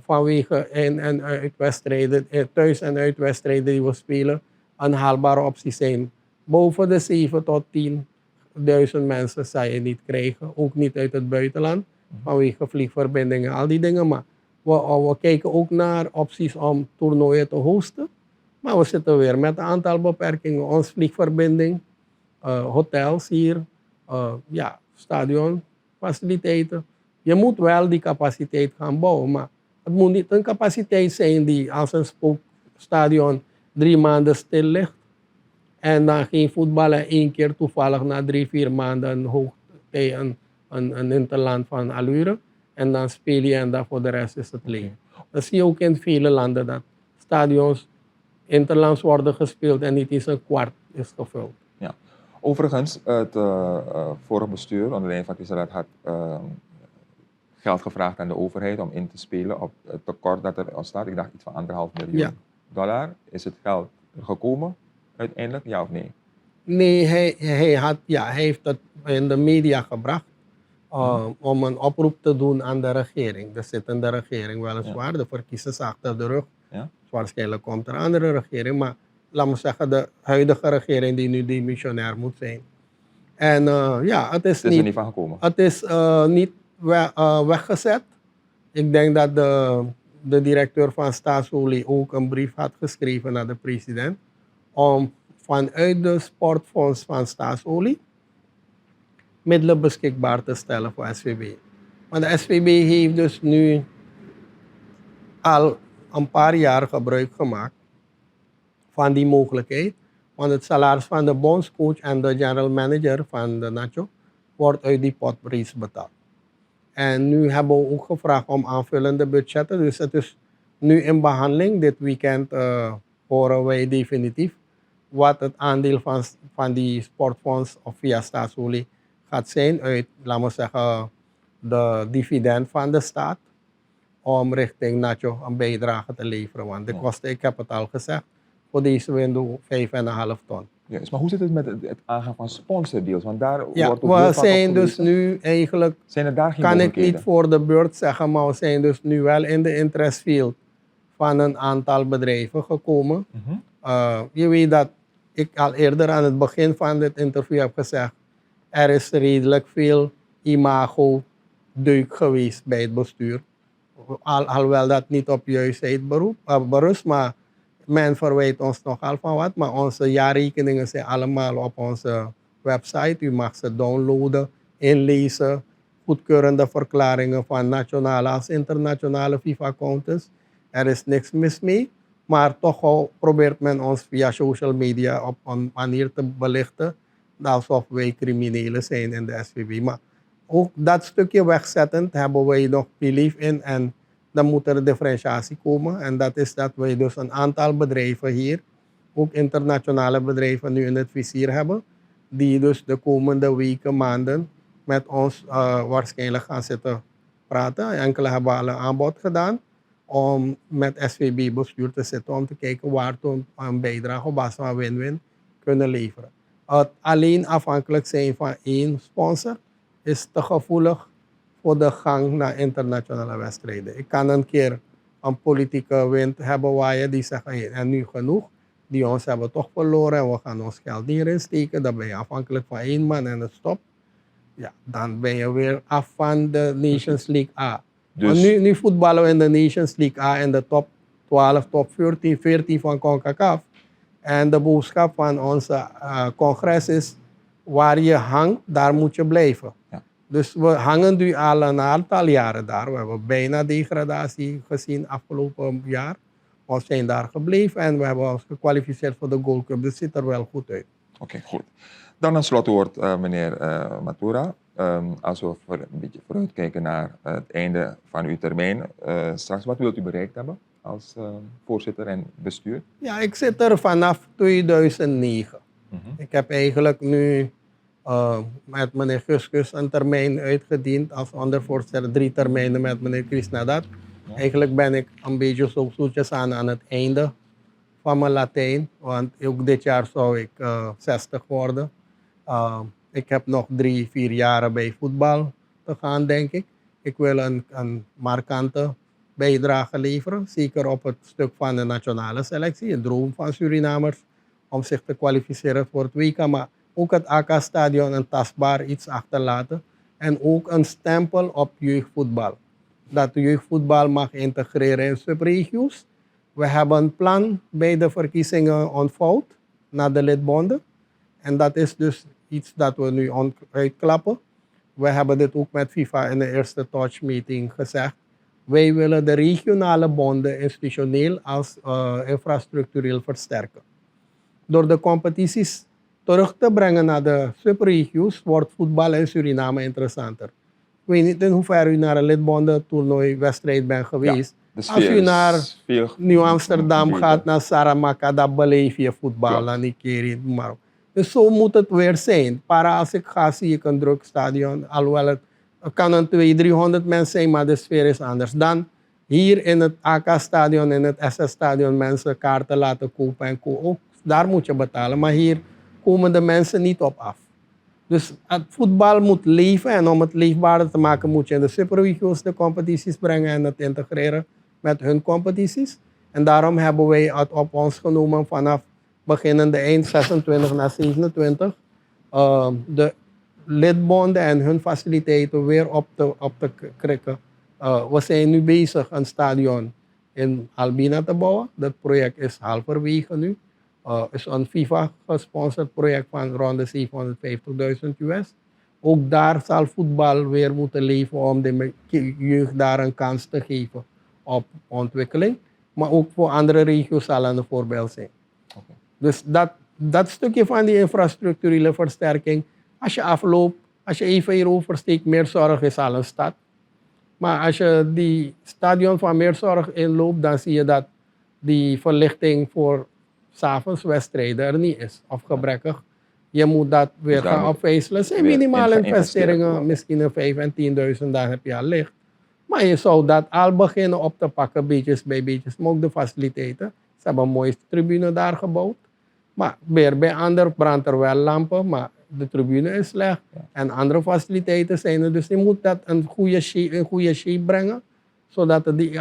S2: vanwege in- en uitwedstrijden, thuis- en uitwedstrijden die we spelen, een haalbare optie zijn. Boven de 7 tot 10.000 mensen zou je niet krijgen, ook niet uit het buitenland, vanwege vliegverbindingen, al die dingen. Maar we kijken ook naar opties om toernooien te hosten. Maar we zitten weer met een aantal beperkingen. Ons vliegverbinding, hotels hier, stadionfaciliteiten. Je moet wel die capaciteit gaan bouwen, maar het moet niet een capaciteit zijn die als een spookstadion 3 maanden stil ligt en dan geen voetballen 1 keer toevallig na 3, 4 maanden een interland van allure en dan speel je en dan voor de rest is het leeg. Dat zie je ook in vele landen, dat stadions interlands worden gespeeld en niet eens een kwart is gevuld.
S1: Ja. Overigens, het vorige bestuur onder leiding van Tisserand had geld gevraagd aan de overheid om in te spelen op het tekort dat er ontstaat. Ik dacht iets van $1,5 miljoen. Is het geld er gekomen uiteindelijk, ja of nee?
S2: Nee, hij heeft het in de media gebracht om een oproep te doen aan de regering. De zittende regering weliswaar, de verkiezers achter de rug.
S1: Ja.
S2: Waarschijnlijk komt er een andere regering, maar laat me zeggen de huidige regering die nu demissionair moet zijn. En het is
S1: er niet van gekomen.
S2: Het is niet weggezet. Ik denk dat de directeur van Staatsolie ook een brief had geschreven naar de president om vanuit de sportfonds van Staatsolie middelen beschikbaar te stellen voor SVB. Maar de SVB heeft dus nu al een paar jaar gebruik gemaakt van die mogelijkheid. Want het salaris van de bondscoach en de general manager van de Nacho wordt uit die pot reeds betaald. En nu hebben we ook gevraagd om aanvullende budgetten. Dus het is nu in behandeling. Dit weekend horen wij definitief wat het aandeel van die sportfonds of via Staatsolie gaat zijn uit, laten we zeggen, de dividend van de staat om richting Nacho een bijdrage te leveren. Want de kosten, ik heb het al gezegd, voor deze window 5,5 ton.
S1: Yes, maar hoe zit het met het aangaan van sponsordeals? Want daar wordt ook
S2: we
S1: heel vaak
S2: zijn
S1: op
S2: dus
S1: gewezen.
S2: nu eigenlijk,
S1: zijn er daar geen
S2: kan ik
S1: mogelijkheden?
S2: niet voor de beurt zeggen, maar we zijn dus nu wel in de interest field van een aantal bedrijven gekomen. Je weet dat ik al eerder aan het begin van dit interview heb gezegd, er is redelijk veel imago-deuk geweest bij het bestuur. Alhoewel dat niet op juistheid berust, maar men verwijt ons nogal van wat. Maar onze jaarrekeningen zijn allemaal op onze website. U mag ze downloaden, inlezen. Goedkeurende verklaringen van nationale als internationale FIFA-accountants. Er is niks mis mee. Maar toch probeert men ons via social media op een manier te belichten alsof wij criminelen zijn in de SVB. Maar ook dat stukje wegzettend hebben wij nog belief in en dan moet er differentiatie komen. En dat is dat wij dus een aantal bedrijven hier, ook internationale bedrijven, nu in het vizier hebben, die dus de komende weken, maanden met ons waarschijnlijk gaan zitten praten. Enkele hebben al een aanbod gedaan om met SVB-bestuur te zitten om te kijken waartoe een bijdrage op basis van win-win kunnen leveren. Het alleen afhankelijk zijn van één sponsor is te gevoelig voor de gang naar internationale wedstrijden. Ik kan een keer een politieke wind hebben waaien die zeggen, hey, en nu genoeg, die ons hebben toch verloren en we gaan ons geld hierin steken. Dan ben je afhankelijk van één man en het stopt. Ja, dan ben je weer af van de Nations League A. Dus nu voetballen we in de Nations League A in de top 12, top 14 van CONCACAF. En de boodschap van onze congres is, waar je hangt, daar moet je blijven. Ja. Dus we hangen nu al een aantal jaren daar. We hebben bijna degradatie gezien afgelopen jaar. We zijn daar gebleven en we hebben ons gekwalificeerd voor de Gold Cup. Dus het ziet er wel goed uit.
S1: Oké, goed. Dan een slotwoord, meneer Matura. Als we een beetje vooruitkijken naar het einde van uw termijn. Straks, wat wilt u bereikt hebben als voorzitter en bestuur?
S2: Ja, ik zit er vanaf 2009. Ik heb eigenlijk nu met meneer Guskus een termijn uitgediend als ondervoorzitter, 3 termijnen met meneer Chris Nadat. Ja. Eigenlijk ben ik een beetje zo zoetjes aan het einde van mijn Latijn, want ook dit jaar zou ik 60 worden. Ik heb nog 3-4 jaren bij voetbal te gaan, denk ik. Ik wil een markante bijdrage leveren, zeker op het stuk van de nationale selectie, een droom van Surinamers om zich te kwalificeren voor het WK, maar ook het AK-stadion een tastbaar iets achterlaten en ook een stempel op jeugdvoetbal. Dat jeugdvoetbal mag integreren in subregio's. We hebben een plan bij de verkiezingen ontvouwd naar de lidbonden en dat is dus iets dat we nu uitklappen. We hebben dit ook met FIFA in de eerste touch meeting gezegd. Wij willen de regionale bonden institutioneel als infrastructureel versterken. Door de competities terug te brengen naar de subregio's wordt voetbal in Suriname interessanter. Ik weet niet in hoeverre u naar een lidbondentoernooiwedstrijd bent geweest. Ja, als u naar Nieuw-Amsterdam gaat, naar Saramacca, dan beleef je voetbal, naar Nikeri, maar ook. Dus zo moet het weer zijn. Para als ik ga, zie ik een druk stadion. Alhoewel het kan een 200-300 mensen zijn, maar de sfeer is anders. Dan hier in het AK-stadion, in het SS-stadion, mensen kaarten laten kopen en ook daar moet je betalen. Maar hier komen de mensen niet op af. Dus het voetbal moet leven en om het leefbaarder te maken moet je in de superregio's de competities brengen en het integreren met hun competities. En daarom hebben wij het op ons genomen vanaf beginnende eind 26 naar 27 de lidbonden en hun faciliteiten weer op te krikken. We zijn nu bezig een stadion in Albina te bouwen. Dat project is halverwege nu. Is een FIFA-gesponsord project van rond de $750.000 US. Ook daar zal voetbal weer moeten leven om de jeugd daar een kans te geven op ontwikkeling. Maar ook voor andere regio's zal een voorbeeld zijn. Okay. Dus dat stukje van die infrastructurele versterking, als je afloopt, als je even hierover steekt, Meerzorg is al een stad. Maar als je die stadion van Meerzorg inloopt, dan zie je dat die verlichting voor 's avonds wedstrijden er niet is. Of gebrekkig. Je moet dat weer dus gaan opvijzelen. Het zijn minimale investeringen, misschien een 5.000 en 10.000, dan heb je al licht. Maar je zou dat al beginnen op te pakken, beetjes bij beetjes. Maar ook de faciliteiten. Ze hebben een mooie tribune daar gebouwd. Maar weer bij ander brandt er wel lampen, maar de tribune is slecht. En andere faciliteiten zijn er. Dus je moet dat een goede shape brengen, zodat die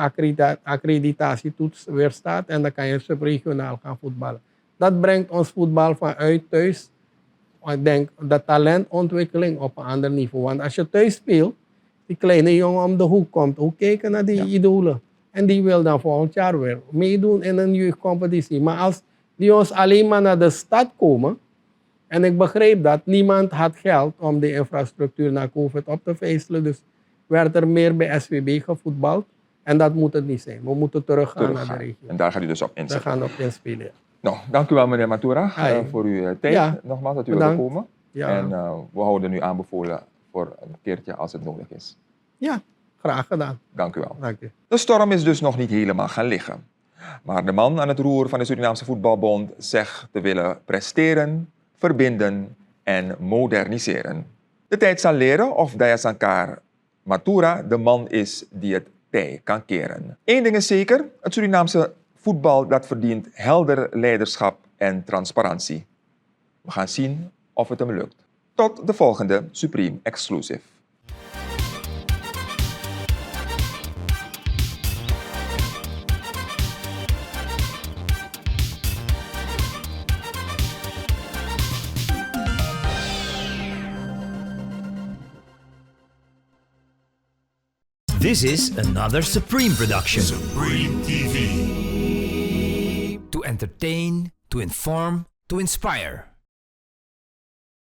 S2: accreditatietoets weer staat. En dan kan je subregionaal gaan voetballen. Dat brengt ons voetbal vanuit thuis. Ik denk de talentontwikkeling op een ander niveau. Want als je thuis speelt, die kleine jongen om de hoek komt, ook kijken naar die idolen. En die wil dan volgend jaar weer meedoen in een jeugdcompetitie. Maar als die jongens alleen maar naar de stad komen, en ik begreep dat niemand had geld om de infrastructuur na COVID op te vijzelen. Dus werd er meer bij SVB gevoetbald. En dat moet het niet zijn. We moeten teruggaan naar de regio.
S1: En daar gaat u dus op
S2: We
S1: inzetten.
S2: gaan op inspelen.
S1: Nou, dank u wel meneer Matura voor uw tijd.
S2: Ja,
S1: Nogmaals dat u wilde
S2: bedankt.
S1: komen.
S2: Ja.
S1: En we houden u aanbevolen voor een keertje als het nodig is.
S2: Ja, graag gedaan.
S1: Dank u wel.
S2: Dank u.
S1: De storm is dus nog niet helemaal gaan liggen. Maar de man aan het roer van de Surinaamse Voetbalbond zegt te willen presteren, verbinden en moderniseren. De tijd zal leren of Dayasankar Matura de man is die het tij kan keren. Eén ding is zeker, het Surinaamse voetbal dat verdient helder leiderschap en transparantie. We gaan zien of het hem lukt. Tot de volgende Supreme Exclusive.
S3: This is another Supreme production.
S4: Supreme TV.
S3: To entertain, to inform, to inspire.